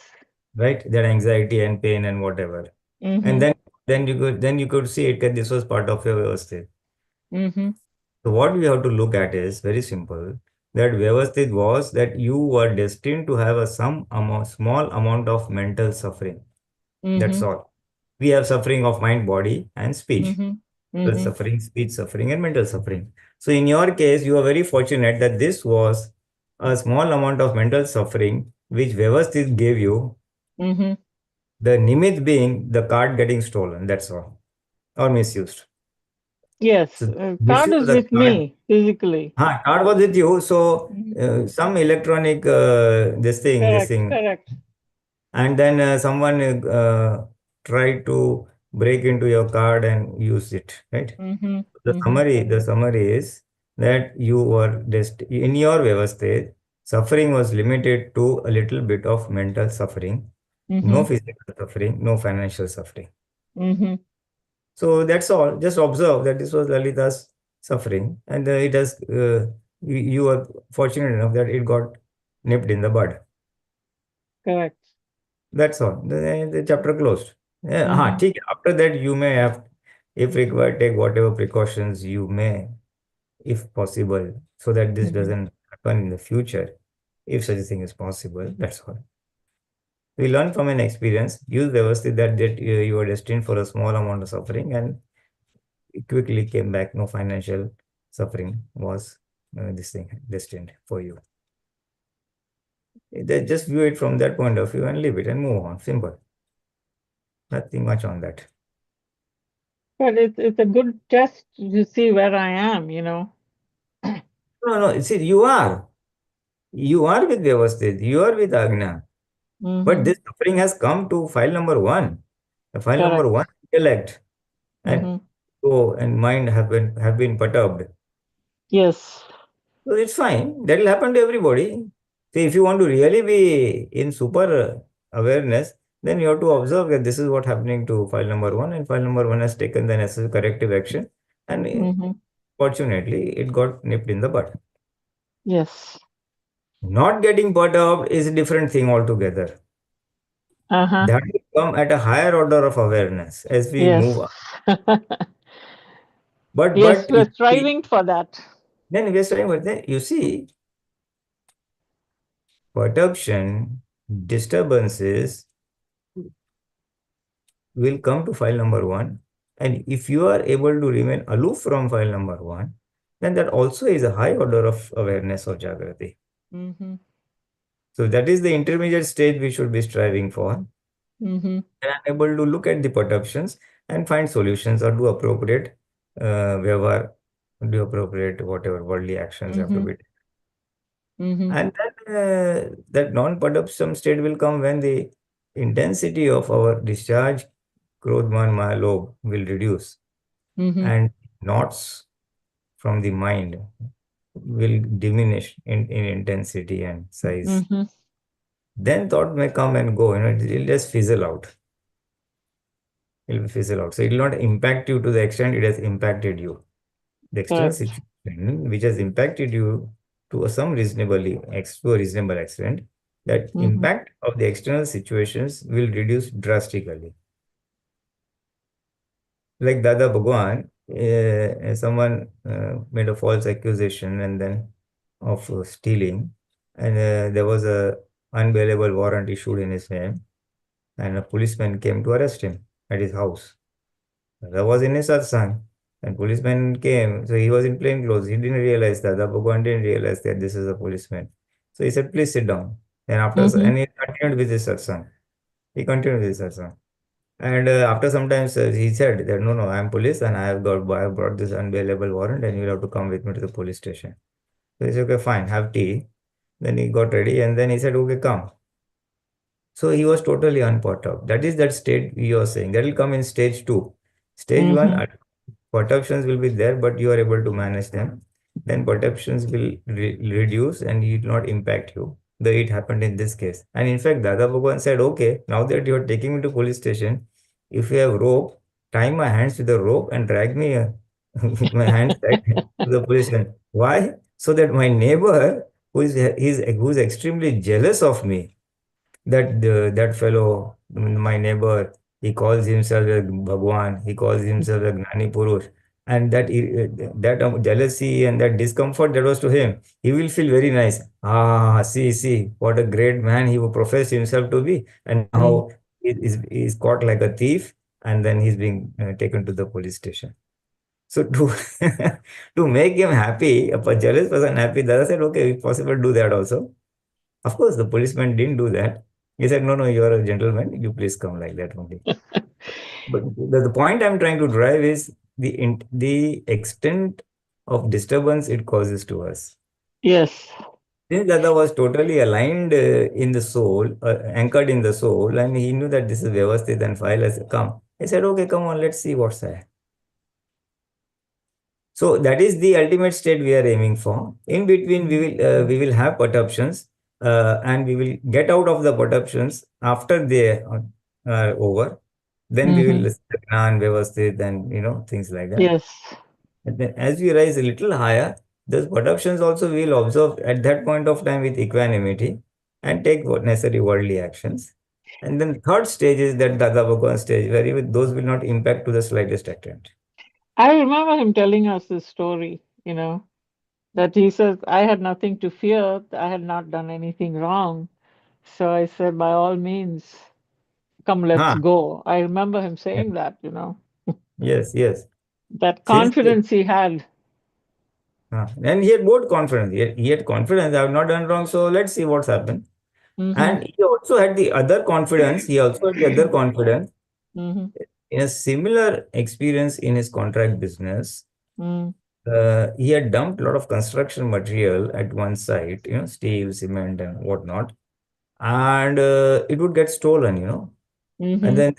Speaker 4: right? That anxiety and pain and whatever. And
Speaker 2: Mhm.
Speaker 4: then you could see it that this was part of your Vyavasthit.
Speaker 2: Mhm.
Speaker 4: So what we have to look at is very simple. That Vyavasthit was that you were destined to have a small amount of mental suffering. That's
Speaker 2: Mhm.
Speaker 4: all. We have suffering of mind, body, and speech.
Speaker 2: Mhm.
Speaker 4: The
Speaker 2: Mhm.
Speaker 4: suffering, speech suffering, and mental suffering. So in your case, you are very fortunate that this was a small amount of mental suffering which Vyavasthit gave you.
Speaker 2: Mhm.
Speaker 4: The nimit being the card getting stolen. That's all, or misused.
Speaker 2: Yes.
Speaker 4: So
Speaker 2: Card
Speaker 4: misuse
Speaker 2: is
Speaker 4: the
Speaker 2: with
Speaker 4: card.
Speaker 2: me physically.
Speaker 4: Card was with you. So
Speaker 2: Mhm.
Speaker 4: some electronic this
Speaker 2: Correct.
Speaker 4: thing,
Speaker 2: Correct.
Speaker 4: and then someone tried to break into your card and use it, right?
Speaker 2: Mhm.
Speaker 4: The
Speaker 2: Mhm.
Speaker 4: summary is that you were in your Vyavasthit, suffering was limited to a little bit of mental suffering, no
Speaker 2: Mhm.
Speaker 4: physical suffering, no financial suffering.
Speaker 2: Mhm.
Speaker 4: So that's all. Just observe that this was Lalita's suffering, and it has. You are fortunate enough that it got nipped in the bud.
Speaker 2: Correct.
Speaker 4: That's all. The chapter closed. Yeah,
Speaker 2: Mhm.
Speaker 4: ठीक है. After that, you may have, if required, take whatever precautions you may, if possible, so that this
Speaker 2: Mhm.
Speaker 4: doesn't happen in the future, if such a thing is possible. That's all. We learn from an experience. Use Vyavasthit that you are destined for a small amount of suffering, and it quickly came back. No financial suffering was this thing destined for you. Just view it from that point of view and leave it and move on. Simple. Nothing much on that.
Speaker 2: But it's a good test to see where I am, you know.
Speaker 4: No. See, you are with Vyavasthit. You are with Agna. But
Speaker 2: Mhm.
Speaker 4: this suffering has come to file number one. The file number
Speaker 2: Correct.
Speaker 4: one, intellect and
Speaker 2: Mhm.
Speaker 4: ego and mind have been perturbed.
Speaker 2: Yes.
Speaker 4: So it's fine. That will happen to everybody. See, if you want to really be in super awareness, then you have to observe that this is what happening to file number one, and file number one has taken the necessary corrective action, and
Speaker 2: Mhm.
Speaker 4: fortunately, it got nipped in the bud.
Speaker 2: Yes.
Speaker 4: Not getting perturbed is a different thing altogether.
Speaker 2: Uh-huh.
Speaker 4: That will come at a higher order of awareness as we
Speaker 2: Yes.
Speaker 4: move up. But
Speaker 2: Yes,
Speaker 4: you
Speaker 2: we're
Speaker 4: see,
Speaker 2: striving for that.
Speaker 4: then we are starting with that. You see, perturbation, disturbances will come to file number one. And if you are able to remain aloof from file number one, then that also is a high order of awareness or Jagrati.
Speaker 2: Mhm.
Speaker 4: So that is the intermediate stage we should be striving for.
Speaker 2: Mhm.
Speaker 4: And I'm able to look at the perturbations and find solutions or do appropriate व्यवहार, do appropriate whatever worldly actions have to
Speaker 2: Mhm.
Speaker 4: be.
Speaker 2: Mhm.
Speaker 4: And then that non-perturbation state will come when the intensity of our discharge, Krodh, Man, Maya, Lobh will reduce,
Speaker 2: Mhm.
Speaker 4: and knots from the mind will diminish in intensity and size.
Speaker 2: Mhm.
Speaker 4: Then thought may come and go, it'll just fizzle out. It'll fizzle out. So it will not impact you to the extent it has impacted you. The external
Speaker 2: Correct.
Speaker 4: situation which has impacted you to a reasonable extent, that
Speaker 2: Mhm.
Speaker 4: impact of the external situations will reduce drastically. Like Dada Bhagwan, someone made a false accusation and then of stealing, and there was a unbailable warrant issued in his name, and a policeman came to arrest him at his house. Dada was in his satsang, and policeman came. So he was in plain clothes. He didn't realize that. The Bhagwan didn't realize that this is a policeman. So he said, "Please sit down." And
Speaker 2: Mhm.
Speaker 4: he continued with his satsang. He continued with his satsang. And after some time, he said that, No, I am police and I have brought this unbailable warrant and you will have to come with me to the police station." So he said, "Okay, fine, have tea." Then he got ready and then he said, okay, come. So he was totally unperturbed. That is that state you are saying. That will come in stage 2. Stage 1,
Speaker 2: Mm-hmm.
Speaker 4: perceptions will be there, but you are able to manage them. Then perceptions will reduce and it will not impact you. Though it happened in this case. And in fact, Dada Bhagwan said, okay, now that you are taking me to police station, if you have rope, tie my hands to the rope and drag me with my hands back to the police station. Why? So that my neighbor, who is extremely jealous of me, that fellow, my neighbor, he calls himself a Bhagwan, he calls himself a Gnani Purush, and that jealousy and that discomfort that was to him, he will feel very nice. Ah, see, what a great man he would profess himself to be, and
Speaker 2: Mm.
Speaker 4: how he is caught like a thief, and then he's being taken to the police station. So to to make him happy, a jealous person happy, Dada said, okay, if possible, do that also. Of course, the policeman didn't do that. He said, no, you are a gentleman. You please come like that only. But the point I'm trying to drive is the extent of disturbance it causes to us.
Speaker 2: Yes.
Speaker 4: Since Dada was totally aligned in the soul, anchored in the soul, and he knew that this is Vyavasthit and file has come. He said, okay, come on, let's see what's there. So that is the ultimate state we are aiming for. In between, we will have perceptions, and we will get out of the perceptions after they are over. Then we will
Speaker 2: Mm-hmm.
Speaker 4: Gyan, Vyavasthit, and things like that.
Speaker 2: Yes.
Speaker 4: And then as we rise a little higher, those perceptions also we will observe at that point of time with equanimity and take what necessary worldly actions. And then third stage is that Dada Bhagwan stage, where even those will not impact to the slightest extent.
Speaker 2: I remember him telling us this story, that he says, I had nothing to fear. I had not done anything wrong. So I said, by all means, come, let's
Speaker 4: Ah,
Speaker 2: go. I remember him saying that,
Speaker 4: yes.
Speaker 2: that
Speaker 4: Since
Speaker 2: confidence he had.
Speaker 4: and he had both confidence. He had confidence. I have not done wrong, so let's see what's happened.
Speaker 2: Mm-hmm.
Speaker 4: And he also had the other confidence. He also had the other confidence
Speaker 2: Mm-hmm.
Speaker 4: in a similar experience in his contract business.
Speaker 2: Mm-hmm.
Speaker 4: He had dumped a lot of construction material at one site, steel, cement, and whatnot, and it would get stolen. And
Speaker 2: Mm-hmm.
Speaker 4: then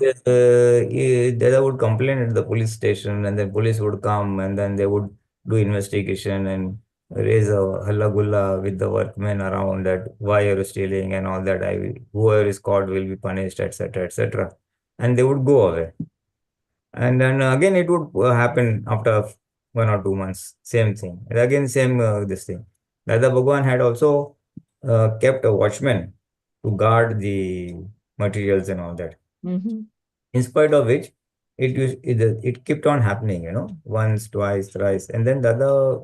Speaker 4: they would complain at the police station, and then police would come, and then they would do investigation and raise a halla gulla with the workmen around that why are you stealing and all that. Whoever is caught will be punished, etc., etc. And they would go away. And then again, it would happen after 1 or 2 months. Same thing. And again, same this thing. Dada Bhagwan had also kept a watchman to guard the materials and all that.
Speaker 2: Mm-hmm.
Speaker 4: In spite of which, it kept on happening, once, twice, thrice. And then Dada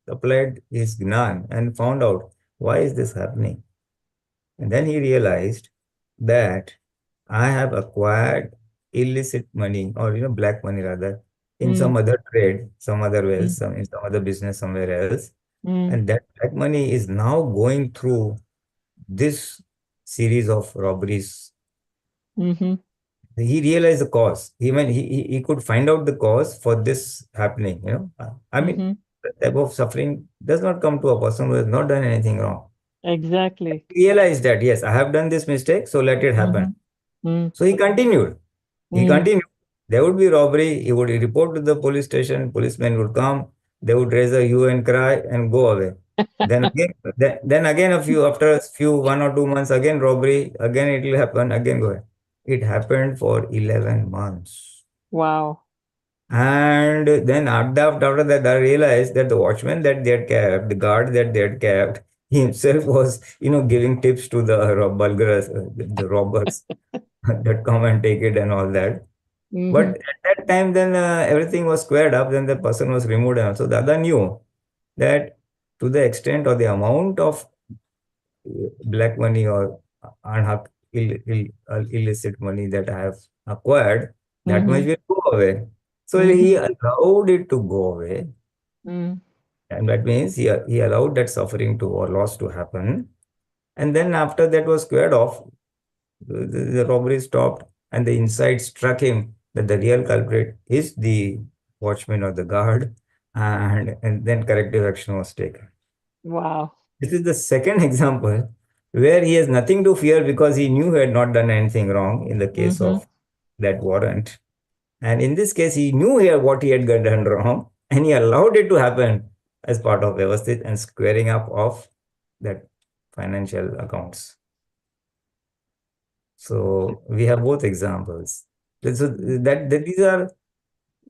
Speaker 4: applied his Gnan and found out why is this happening. And then he realized that I have acquired illicit money or black money rather in some other trade, some other ways, in some other business somewhere else.
Speaker 2: Mm-hmm.
Speaker 4: And that black money is now going through this series of robberies.
Speaker 2: Mm-hmm.
Speaker 4: He realized the cause. He could find out the cause for this happening. I mean,
Speaker 2: Mm-hmm.
Speaker 4: the type of suffering does not come to a person who has not done anything wrong.
Speaker 2: Exactly.
Speaker 4: He realized that yes, I have done this mistake, so let it happen.
Speaker 2: Mm-hmm.
Speaker 4: So he continued. He
Speaker 2: Mm-hmm.
Speaker 4: continued. There would be robbery. He would report to the police station. Policemen would come. They would raise a hue and cry and go away. Then again, after a few 1 or 2 months, again robbery. Again it will happen. Again go away. It happened for 11 months.
Speaker 2: Wow.
Speaker 4: And then after that, I realized that the watchman that they had kept, the guard that they had kept, he himself was, giving tips to the the robbers that come and take it and all that. But
Speaker 2: Mm-hmm.
Speaker 4: at that time, then everything was squared up. Then the person was removed, and so Dada knew that to the extent or the amount of black money or illicit money that I have acquired, that much
Speaker 2: Mm-hmm.
Speaker 4: will go away. So
Speaker 2: Mm-hmm.
Speaker 4: he allowed it to go away.
Speaker 2: Mm-hmm.
Speaker 4: And that means he allowed that suffering to or loss to happen. And then after that was squared off, the robbery stopped, and the insight struck him that the real culprit is the watchman or the guard, and then corrective action was taken.
Speaker 2: Wow.
Speaker 4: This is the second example where he has nothing to fear because he knew he had not done anything wrong in the case of that warrant. And in this case, he knew here what he had done wrong and he allowed it to happen as part of Vyavasthit and squaring up of that financial accounts. So we have both examples. So these are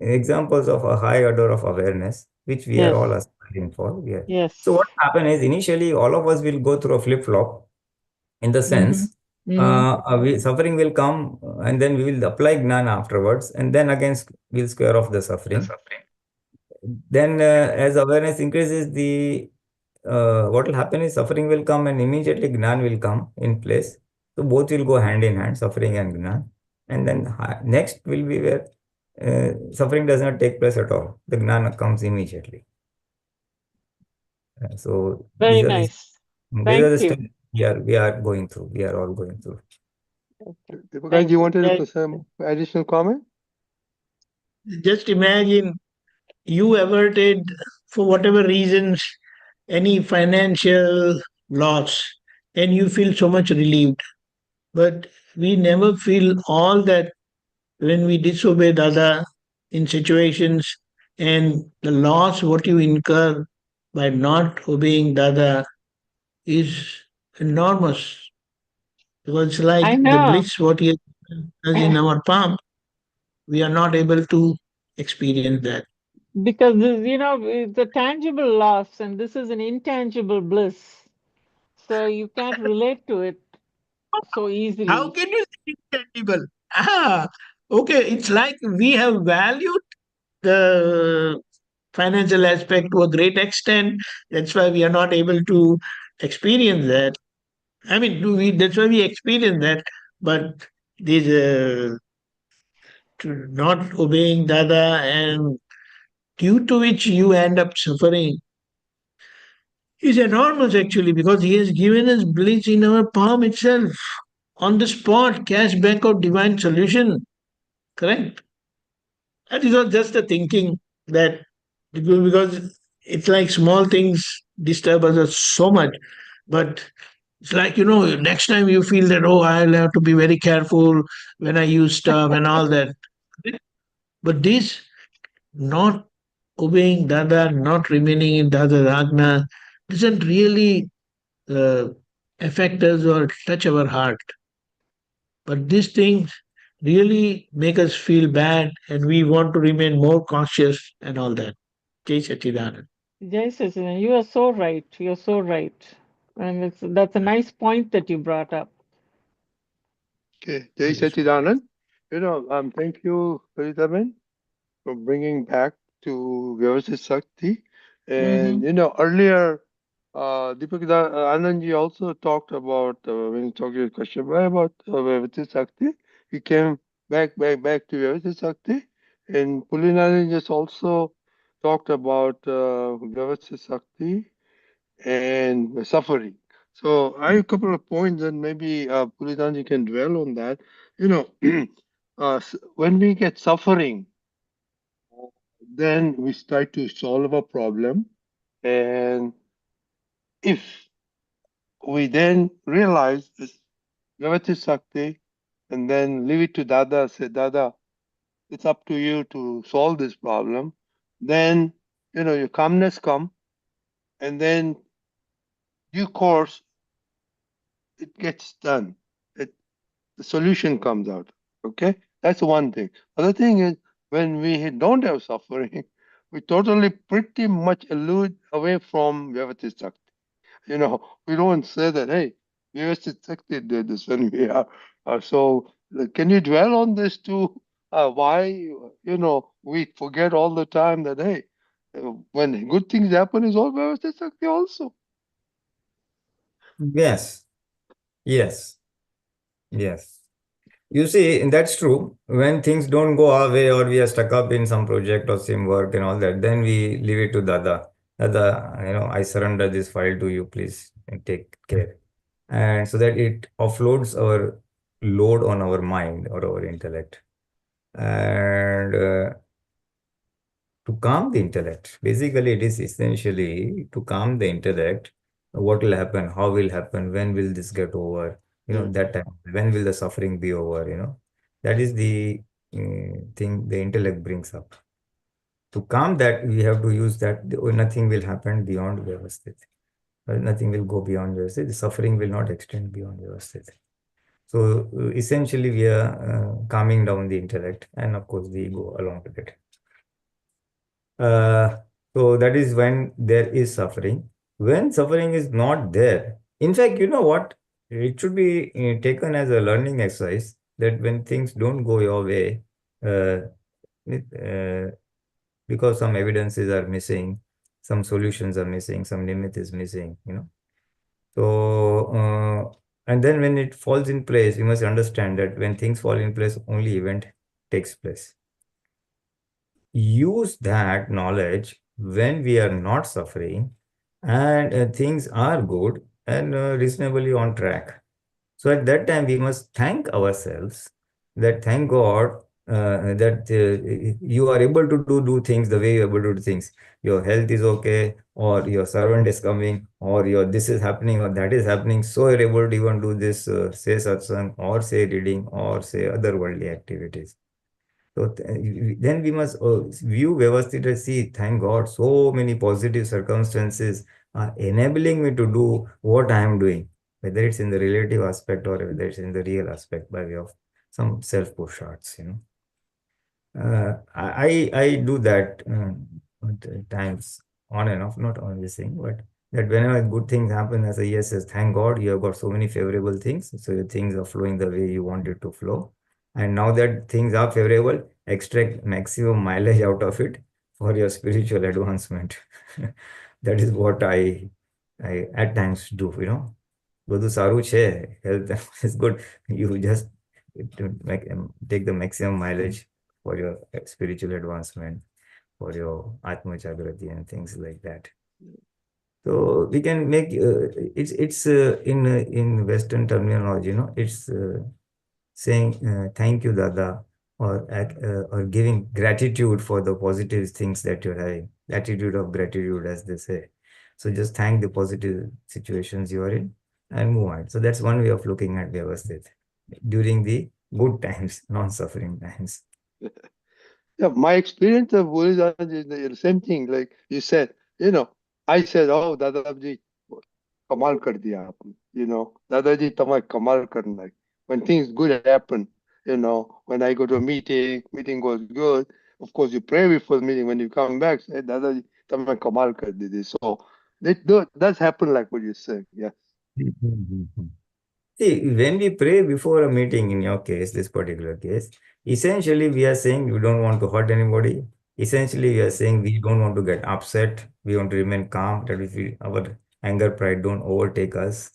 Speaker 4: examples of a high order of awareness, which we are all aspiring for.
Speaker 2: Yes.
Speaker 4: So what happened is initially all of us will go through a flip-flop in the sense suffering will come and then we will apply Jnana afterwards and then again we'll square off the suffering. Then as awareness increases, what will happen is suffering will come and immediately Jnana will come in place. So both will go hand in hand, suffering and Jnana. And then next will be where suffering does not take place at all. The Jnana comes immediately. So
Speaker 2: very nice.
Speaker 4: These are the steps we are going through. We are all going through.
Speaker 7: Deepakanandji, you wanted to put some additional comment?
Speaker 6: Just imagine you averted, for whatever reasons, any financial loss, and you feel so much relieved. But we never feel all that when we disobey Dada in situations, and the loss what you incur by not obeying Dada is enormous. Because it's like the bliss what he has in our palm, we are not able to experience that.
Speaker 2: Because it's a tangible loss and this is an intangible bliss. So you can't relate to it so easily.
Speaker 6: How can you say intangible? Okay, it's like we have valued the financial aspect to a great extent. That's why we are not able to experience that. I mean, that's why we experience that. But this not obeying Dada, and due to which you end up suffering, is enormous actually, because he has given us bliss in our palm itself, on the spot, cash back of divine solution. Correct? That is not just a thinking that, because it's like small things disturb us so much. But it's like, next time you feel that, oh, I'll have to be very careful when I use stuff and all that. But this, not obeying Dada, not remaining in Dada's Agna, doesn't really uh, affect us or touch our heart. But these things really make us feel bad and we want to remain more cautious and all that. Jai Sachidanand.
Speaker 2: JSS, you are so right. You're so right. And that's a nice point that you brought up.
Speaker 7: Okay, Jai Sachidanand. Thank you, Paritaben, for bringing back to Vyavasthit Shakti. And, earlier, Deepakanandji also talked about, when he talked to question about Vyavasthit Shakti, he came back to Vyavasthit Shakti. And Pulinanandji just also talked about Vyavasthit Shakti and suffering. So I have a couple of points, and maybe Pulinanandji can dwell on that. When we get suffering, then we try to solve a problem. And if we then realize this Vyavasthit Shakti and then leave it to Dada, say, Dada, it's up to you to solve this problem, then, your calmness come, and then due course, it gets done. The solution comes out. Okay? That's one thing. Other thing is, when we don't have suffering, we totally pretty much elude away from Vyavasthit Shakti. We don't say that, hey, Vyavasthit Shakti did this when we are. So, can you dwell on this too? Why, we forget all the time that, hey, when good things happen, is all Vyavasthit Shakti also.
Speaker 4: Yes. You see, that's true. When things don't go our way or we are stuck up in some project or same work and all that, then we leave it to Dada. Dada, I surrender this file to you, please, and take care. And so that it offloads our load on our mind or our intellect. And to calm the intellect, basically it is essentially to calm the intellect. what will happen, how will happen, when will this get over, that time, when will the suffering be over, that is the thing the intellect brings up. To calm that, we have to use that nothing will happen beyond Vyavasthit. Nothing will go beyond Vyavasthit. The suffering will not extend beyond Vyavasthit. So essentially, we are calming down the intellect, and of course, the ego along with it. So that is when there is suffering. When suffering is not there, in fact, you know what? It should be taken as a learning exercise that when things don't go your way, uh, because some evidences are missing, some solutions are missing, some limit is missing, So, and then when it falls in place, you must understand that when things fall in place, only event takes place. Use that knowledge when we are not suffering and things are good and reasonably on track. So at that time, we must thank ourselves that thank God that you are able to do things the way you are able to do things. Your health is okay, or your servant is coming, or your this is happening, or that is happening. So you're able to even do this, say satsang, or say reading, or say other worldly activities. So then we must view Vyavasthit as, see, thank God, so many positive circumstances are enabling me to do what I am doing, whether it's in the relative aspect or whether it's in the real aspect by way of some self-Purusharths, I do that at times on and off, not on this thing, but that whenever good things happen, I say, yes, thank God, you have got so many favorable things. So your things are flowing the way you want it to flow. And now that things are favorable, extract maximum mileage out of it for your spiritual advancement. That is what I at times do, બધું સારું છે, health is good. You just take the maximum mileage for your spiritual advancement, for your Atma Jagrati and things like that. So we can make it's in Western terminology, it's saying thank you, Dada, or giving gratitude for the positive things that you're having. Attitude of gratitude, as they say. So just thank the positive situations you are in and move on. So that's one way of looking at Vyavasthit during the good times, non-suffering times.
Speaker 7: Yeah, my experience of Buddhism is the same thing. Like you said, I said, oh, Dadaji, kamal kar diya aapne. Dadaji, tamar kamal karna hai. When things good happen, when I go to a meeting goes good, of course you pray before the meeting. When you come back, say, Dadaji, tamar kamal kar di. So it does happen like what you said, yes.
Speaker 4: See, when we pray before a meeting, in your case, this particular case, essentially we are saying we don't want to hurt anybody. Essentially, we are saying we don't want to get upset. We want to remain calm, that our anger, pride don't overtake us.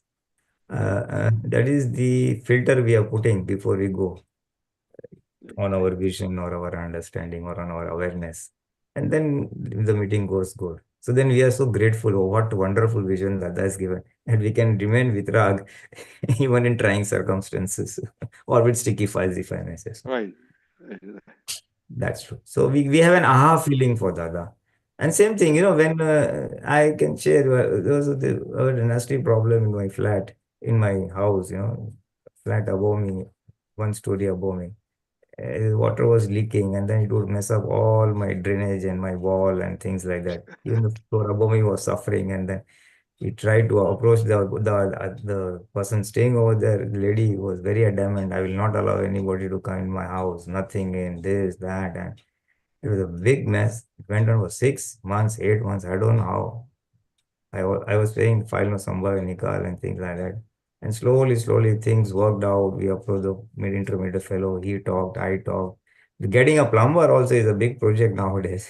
Speaker 4: That is the filter we are putting before we go on our vision or our understanding or on our awareness. And then the meeting goes good. So then we are so grateful. Oh, what wonderful vision Dada has given. And we can remain with Rag even in trying circumstances or with sticky files, if I may say so.
Speaker 7: Right.
Speaker 4: That's true. So we have an aha feeling for Dada. And same thing, when I can share, there was a nasty problem in my flat, in my house, flat above me, one story above me. Water was leaking, and then it would mess up all my drainage and my wall and things like that. Even the floor above me was suffering, and then we tried to approach the person staying over there. The lady was very adamant, I will not allow anybody to come in my house, nothing in this, that, and it was a big mess. It went on for 6 months, 8 months, I don't know how. I was paying file no sambal and nikal and things like that. And slowly things worked out. We approached the intermediate fellow. He talked, I talked. Getting a plumber also is a big project nowadays.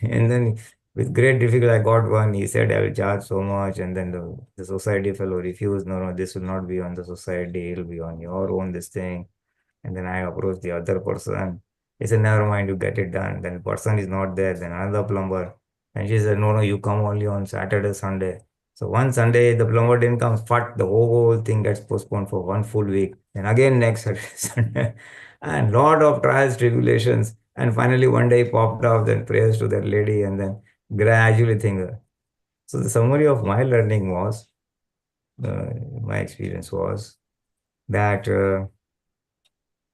Speaker 4: And then with great difficulty, I got one. He said, I will charge so much. And then the society fellow refused. No, this will not be on the society. It will be on your own, this thing. And then I approached the other person. He said, never mind, you get it done. Then the person is not there. Then another plumber. And she said, no, you come only on Saturday, Sunday. So one Sunday, the plumber didn't come. Fat, the whole thing gets postponed for one full week. And again next Saturday, Sunday. And lot of trials, tribulations. And finally one day he popped up, then prayers to that lady. And then gradually things. So the summary of my learning was, my experience was that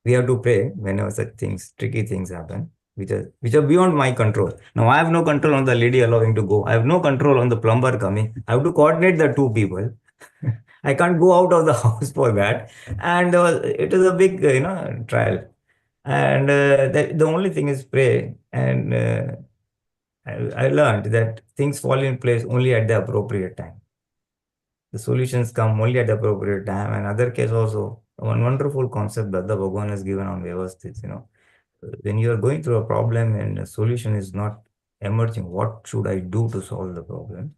Speaker 4: we have to pray whenever such things, tricky things happen, which are beyond my control. Now I have no control on the lady allowing to go. I have no control on the plumber coming. I have to coordinate the two people. I can't go out of the house for that, and it is a big, trial. And the only thing is pray. And I learned that things fall in place only at the appropriate time. The solutions come only at the appropriate time. And other case also, one wonderful concept that the Bhagwan has given on Vyavasthit, when you are going through a problem and a solution is not emerging, what should I do to solve the problem?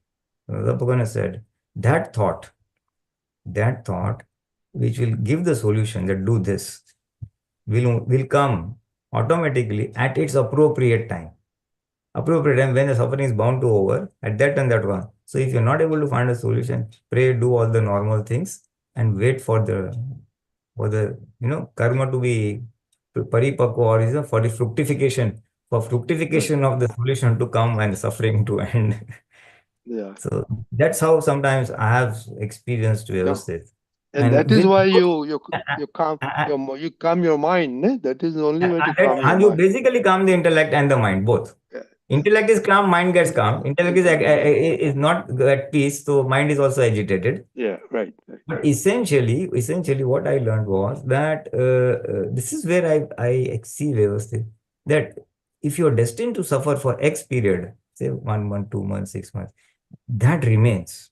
Speaker 4: The Bhagwan has said, that thought, which will give the solution, that do this, will come automatically at its appropriate time. Appropriate time when the suffering is bound to over, at that time that one. So if you're not able to find a solution, pray, do all the normal things, and wait for the karma to be paripakwa, or for the fructification of the solution to come and suffering to end.
Speaker 7: Yeah.
Speaker 4: So that's how sometimes I have experienced Vyavasthit.
Speaker 7: And that is why you calm your mind. Ne? That is the only way to calm your
Speaker 4: you
Speaker 7: mind.
Speaker 4: basically calm the intellect and the mind, both.
Speaker 7: Yeah.
Speaker 4: Intellect is calm, mind gets calm. Intellect is not at peace, so mind is also agitated.
Speaker 7: Yeah, right.
Speaker 4: But essentially, what I learned was that this is where I see Vyavasthit, that if you're destined to suffer for X period, say 1 month, 2 months, 6 months, that remains.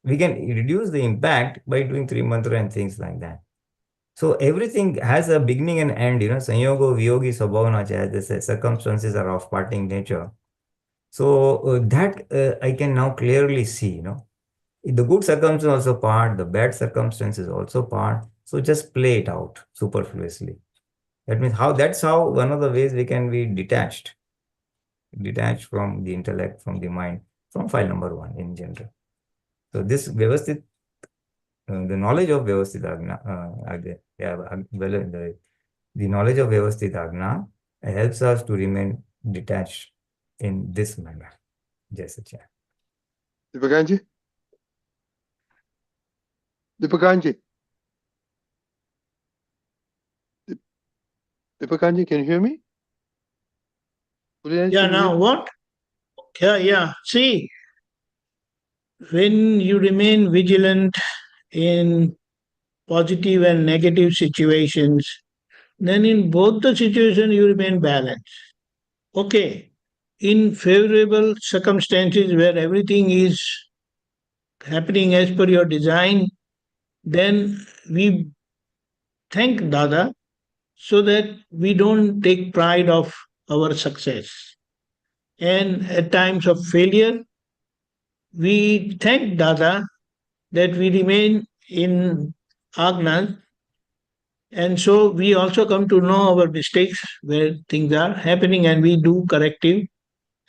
Speaker 4: We can reduce the impact by doing 3 mantra and things like that. So everything has a beginning and end, Sanyogo, Viyogi, Sabhavana, the circumstances are of parting nature. So that I can now clearly see, the good circumstances also part, the bad circumstances also part. So just play it out superfluously. That's how one of the ways we can be detached from the intellect, from the mind, from file number 1 in general. So this Vyavasthit, the knowledge of Vyavasthit the knowledge of Vyavasthit Agna helps us to remain detached in this manner. JSS.
Speaker 7: Deepakanji? Deepakanji? Deepakanji, can you hear me?
Speaker 6: Yeah, now what? Yeah. See, when you remain vigilant in positive and negative situations, then in both the situations you remain balanced. Okay, in favorable circumstances where everything is happening as per your design, then we thank Dada so that we don't take pride of our success. And at times of failure, we thank Dada that we remain in Agna. And so we also come to know our mistakes where things are happening, and we do corrective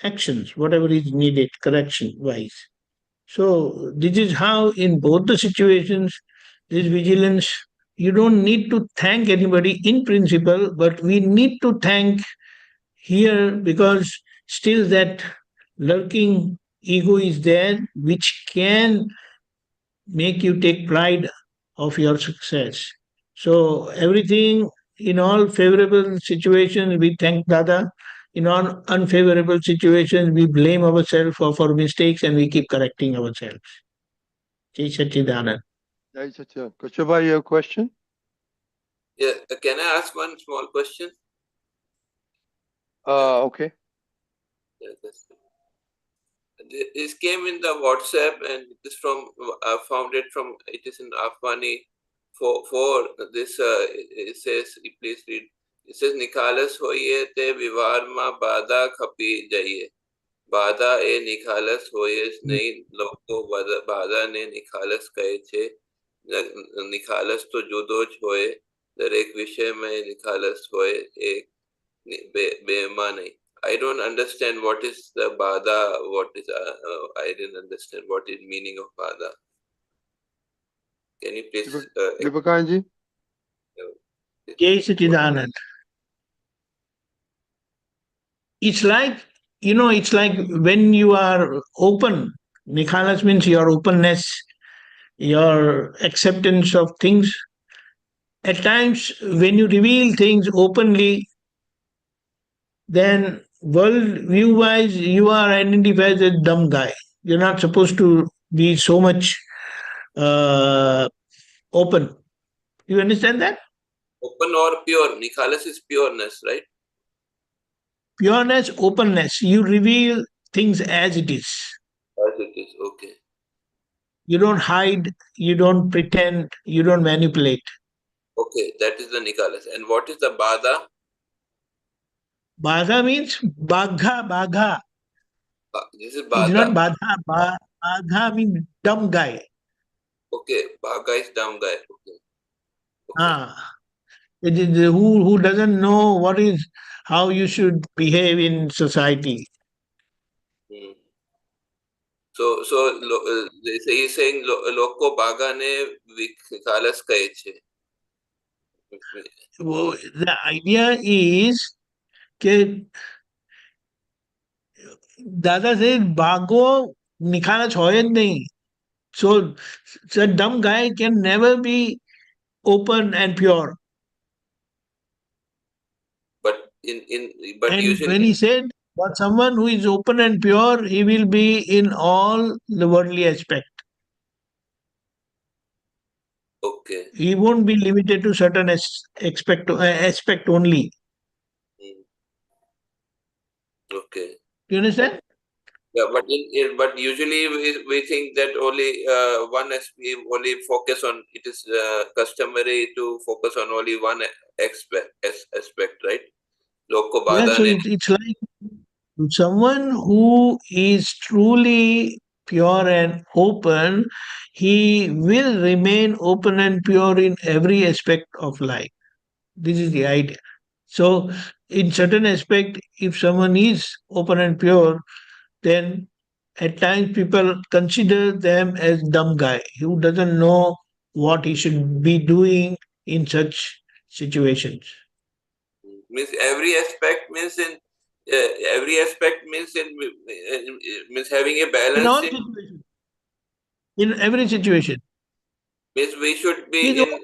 Speaker 6: actions, whatever is needed, correction wise. So this is how in both the situations, this vigilance, you don't need to thank anybody in principle, but we need to thank here because still that lurking ego is there, which can make you take pride of your success. So everything, in all favorable situations, we thank Dada. In all unfavorable situations, we blame ourselves for our mistakes and we keep correcting ourselves. Jai Satchidanand.
Speaker 7: Jai Satchidanand. Kashaba, you have a question?
Speaker 5: Yeah, can I ask one small question?
Speaker 7: Okay.
Speaker 5: This came in the WhatsApp, and this from I found it from, it is in Afghani for this. It says, please read. It says, निखालस होइए ते विवार मा बाधा खपी जाइए. बाधा ए निखालस होइए नहीं, लोगों बाधा ने निखालस कहे छे. निखालस तो जुदो ज होए, दरेक विषय में निखालस होए, एक बेमा नहीं. I don't understand what is the Bada, I didn't understand what is meaning of Bada. Can you please...
Speaker 7: Deepakanji?
Speaker 6: Jai Satchidanand. It's like, it's like when you are open Nikhalas means your openness, your acceptance of things. At times, when you reveal things openly, then world view wise, you are identified as a dumb guy. You're not supposed to be so much open. You understand that?
Speaker 5: Open or pure? Nikhalas is pureness, right?
Speaker 6: Pureness, openness. You reveal things as it is.
Speaker 5: As it is, okay.
Speaker 6: You don't hide, you don't pretend, you don't manipulate.
Speaker 5: Okay, that is the Nikhalas. And what is the Bada?
Speaker 6: Bhagha means Bhagha.
Speaker 5: This is
Speaker 6: It's not
Speaker 5: Bada.
Speaker 6: Badha. Bhagha means dumb guy.
Speaker 5: Okay, Bhaga is dumb guy. Okay. Okay.
Speaker 6: Ah, it is who doesn't know what is how you should behave in society.
Speaker 5: Hmm. So he's saying લોકો બાગાને ખાલસ કહે છે.
Speaker 6: The idea is that Dada says Bhago Nikhalas hoye nahi. So a dumb guy can never be open and pure.
Speaker 5: But
Speaker 6: And
Speaker 5: usually
Speaker 6: when he said, but someone who is open and pure, he will be in all the worldly aspect.
Speaker 5: okay.
Speaker 6: He won't be limited to certain aspect only.
Speaker 5: Hmm. Okay.
Speaker 6: Do you understand?
Speaker 5: Yeah, but usually we think that only we only focus on it is customary to focus on only one aspect, right? Loko
Speaker 6: Yeah, so
Speaker 5: badane.
Speaker 6: it's like someone who is truly pure and open, he will remain open and pure in every aspect of life. This is the idea. So, in certain aspect, if someone is open and pure, then at times people consider them as dumb guy who doesn't know what he should be doing in such situations.
Speaker 5: Means every aspect means in every aspect means means having a
Speaker 6: In
Speaker 5: balance
Speaker 6: all
Speaker 5: in
Speaker 6: situations, in every situation,
Speaker 5: means we should be
Speaker 6: he's
Speaker 5: in
Speaker 6: open.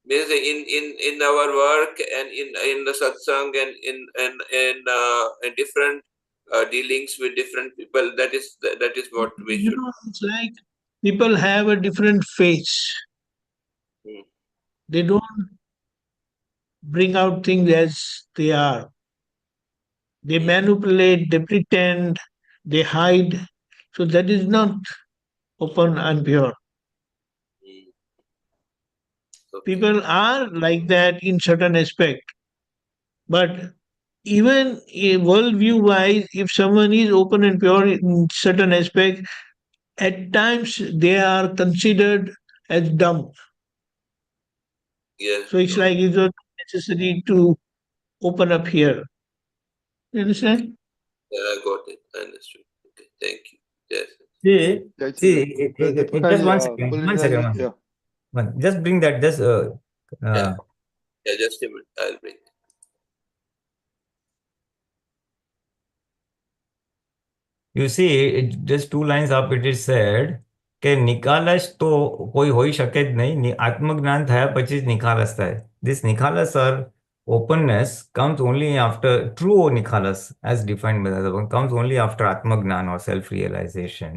Speaker 5: means in our work and in the satsang and in different dealings with different people. That is what we
Speaker 6: You
Speaker 5: should.
Speaker 6: know, it's like people have a different face.
Speaker 5: Hmm.
Speaker 6: They don't bring out things as they are. They manipulate, they pretend, they hide. So that is not open and pure.
Speaker 5: Hmm. Okay.
Speaker 6: People are like that in certain aspect. But even worldview wise, if someone is open and pure in certain aspect, at times they are considered as dumb.
Speaker 5: Yes.
Speaker 6: So it's like it's not necessary to open up here. You understand?
Speaker 5: Yeah, I got it. I understood. Okay. Thank you. Yes.
Speaker 4: Just one second.
Speaker 7: Pulinanandji, yeah.
Speaker 4: Just bring that. Just
Speaker 5: Yeah. Yeah. Just a minute. I'll bring it.
Speaker 4: you see, just 2 lines up it is said કે નિખાલસ તો કોઈ હોઈ શકે જ નહીં. આત્મજ્ઞાન થયા પછી જ નિખાલસ થાય. This નિખાલસ or openness comes only after true nikhalas as defined by the one comes only after atmagnan or self-realization.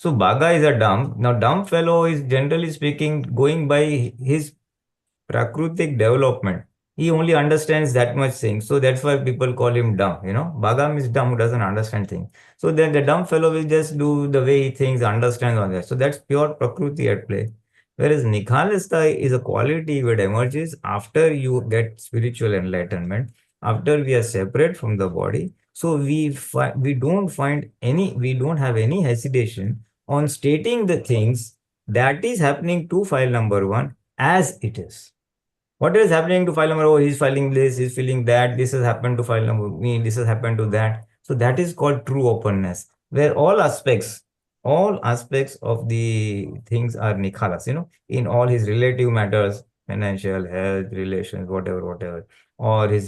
Speaker 4: So Bhaga is a dumb. Now dumb fellow is generally speaking going by his prakrutic development. He only understands that much thing. So that's why people call him dumb. Bhagam is dumb who doesn't understand things. So then the dumb fellow will just do the way he thinks, understands on that. So that's pure prakruti at play. Whereas Nikhalastha is a quality that emerges after you get spiritual enlightenment, after we are separate from the body. So we don't have any hesitation on stating the things that is happening to file number 1 as it is. What is happening to file number? Oh, he's filing this, he's feeling that, this has happened to file number me, this has happened to that. So that is called true openness, where all aspects of the things are nikhalas, in all his relative matters, financial, health, relations, whatever, or his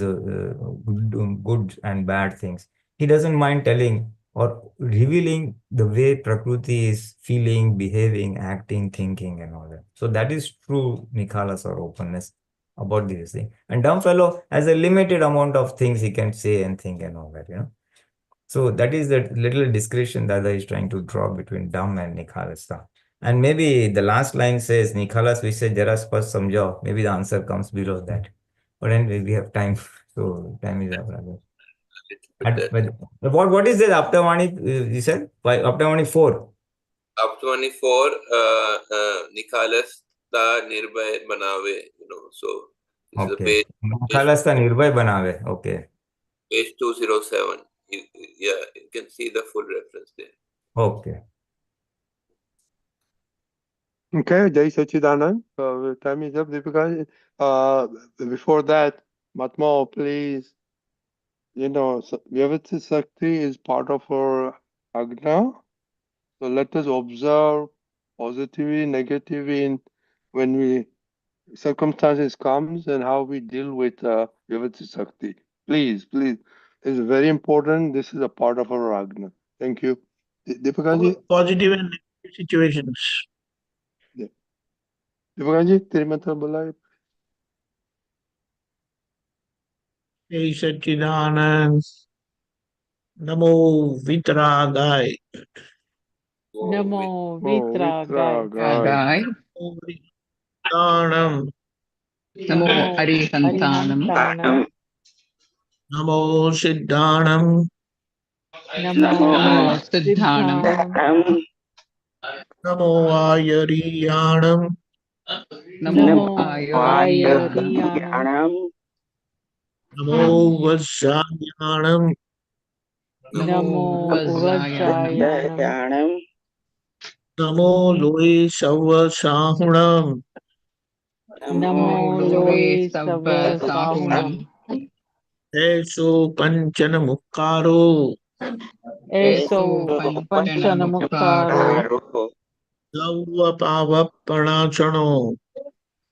Speaker 4: good and bad things. He doesn't mind telling or revealing the way Prakriti is feeling, behaving, acting, thinking, and all that. So that is true Nikhalas or openness about this thing. And dumb fellow has a limited amount of things he can say and think and all that, So that is the little discretion that is trying to draw between dumb and Nikhalasa. And maybe the last line says, Nikhalas, we say, Jara first samjhao. Maybe the answer comes below that. But anyway, we have time. So time is up. What is this Aptavani? You said Aptavani 4.
Speaker 5: Aptavani 4, Nikhalas ta nirbhay banave. So this is the
Speaker 4: Okay. Nikhalas ta nirbhay banave. Okay.
Speaker 5: Page 207. You can see the full reference there.
Speaker 4: Okay.
Speaker 7: Okay, Jai Sachidanand. Time is up, Deepika. Before that, Matma, please. Vyavasthit Shakti is part of our Agna. So let us observe positivity, negativity in when circumstances comes and how we deal with Vyavasthit Shakti. Please. It's very important. This is a part of our Agna. Thank you. Deepakanji?
Speaker 6: Positive and negative situations.
Speaker 7: Deepakanji, तेरे मंत्र बोला है?
Speaker 6: Jai Sachidanand. Namo Vitragay.
Speaker 2: Namo
Speaker 7: Vitra
Speaker 2: Vitragai.
Speaker 7: Gai.
Speaker 6: Namo Vitanam.
Speaker 8: Namo
Speaker 2: Namo
Speaker 8: Arihantanam.
Speaker 2: Arihantanam.
Speaker 6: Namo Siddhanam.
Speaker 2: Namo
Speaker 8: Namo Siddhanam.
Speaker 2: Siddhanam.
Speaker 6: Namo Ayariyanam.
Speaker 8: Namo
Speaker 2: Namo
Speaker 8: Ayariyanam.
Speaker 2: Ayariyanam.
Speaker 6: Namo Vajjayanam.
Speaker 2: Namo
Speaker 8: Vajjayanam.
Speaker 2: Vajjayanam.
Speaker 6: Namo Loe Savasahunam.
Speaker 2: Namo Loe Savasahunam.
Speaker 6: Eso Panchana Mukkaro.
Speaker 2: Eso Panchanamukaro.
Speaker 6: Lavva Pava Pranachano.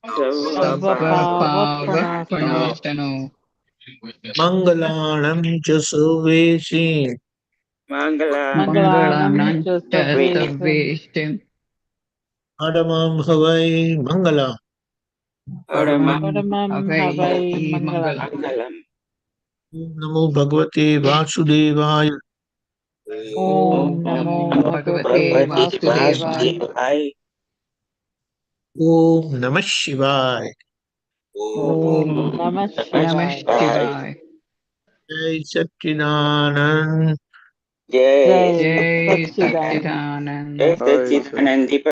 Speaker 2: Sarvapava Pranashano.
Speaker 8: Pranashano.
Speaker 6: Mangalanam Jasuvesi.
Speaker 2: Mangalanam
Speaker 8: Mangalanam
Speaker 2: Jasavesam.
Speaker 8: Jasaveshtim.
Speaker 6: Adamam Havai Mangala.
Speaker 2: Paramam Havai
Speaker 8: Mangala.
Speaker 2: Mangalam.
Speaker 6: Namo Bhagavate Vasudevaya.
Speaker 2: Om Namo Bhagavate Vasudevaya.
Speaker 6: Om Namah Shivaya.
Speaker 2: Om Namah
Speaker 8: Namah
Speaker 2: Shivaya.
Speaker 8: Shivaya.
Speaker 6: Jai Satchidanand.
Speaker 2: Jai
Speaker 8: Jai
Speaker 2: Satchidanand.
Speaker 8: Satchidanand.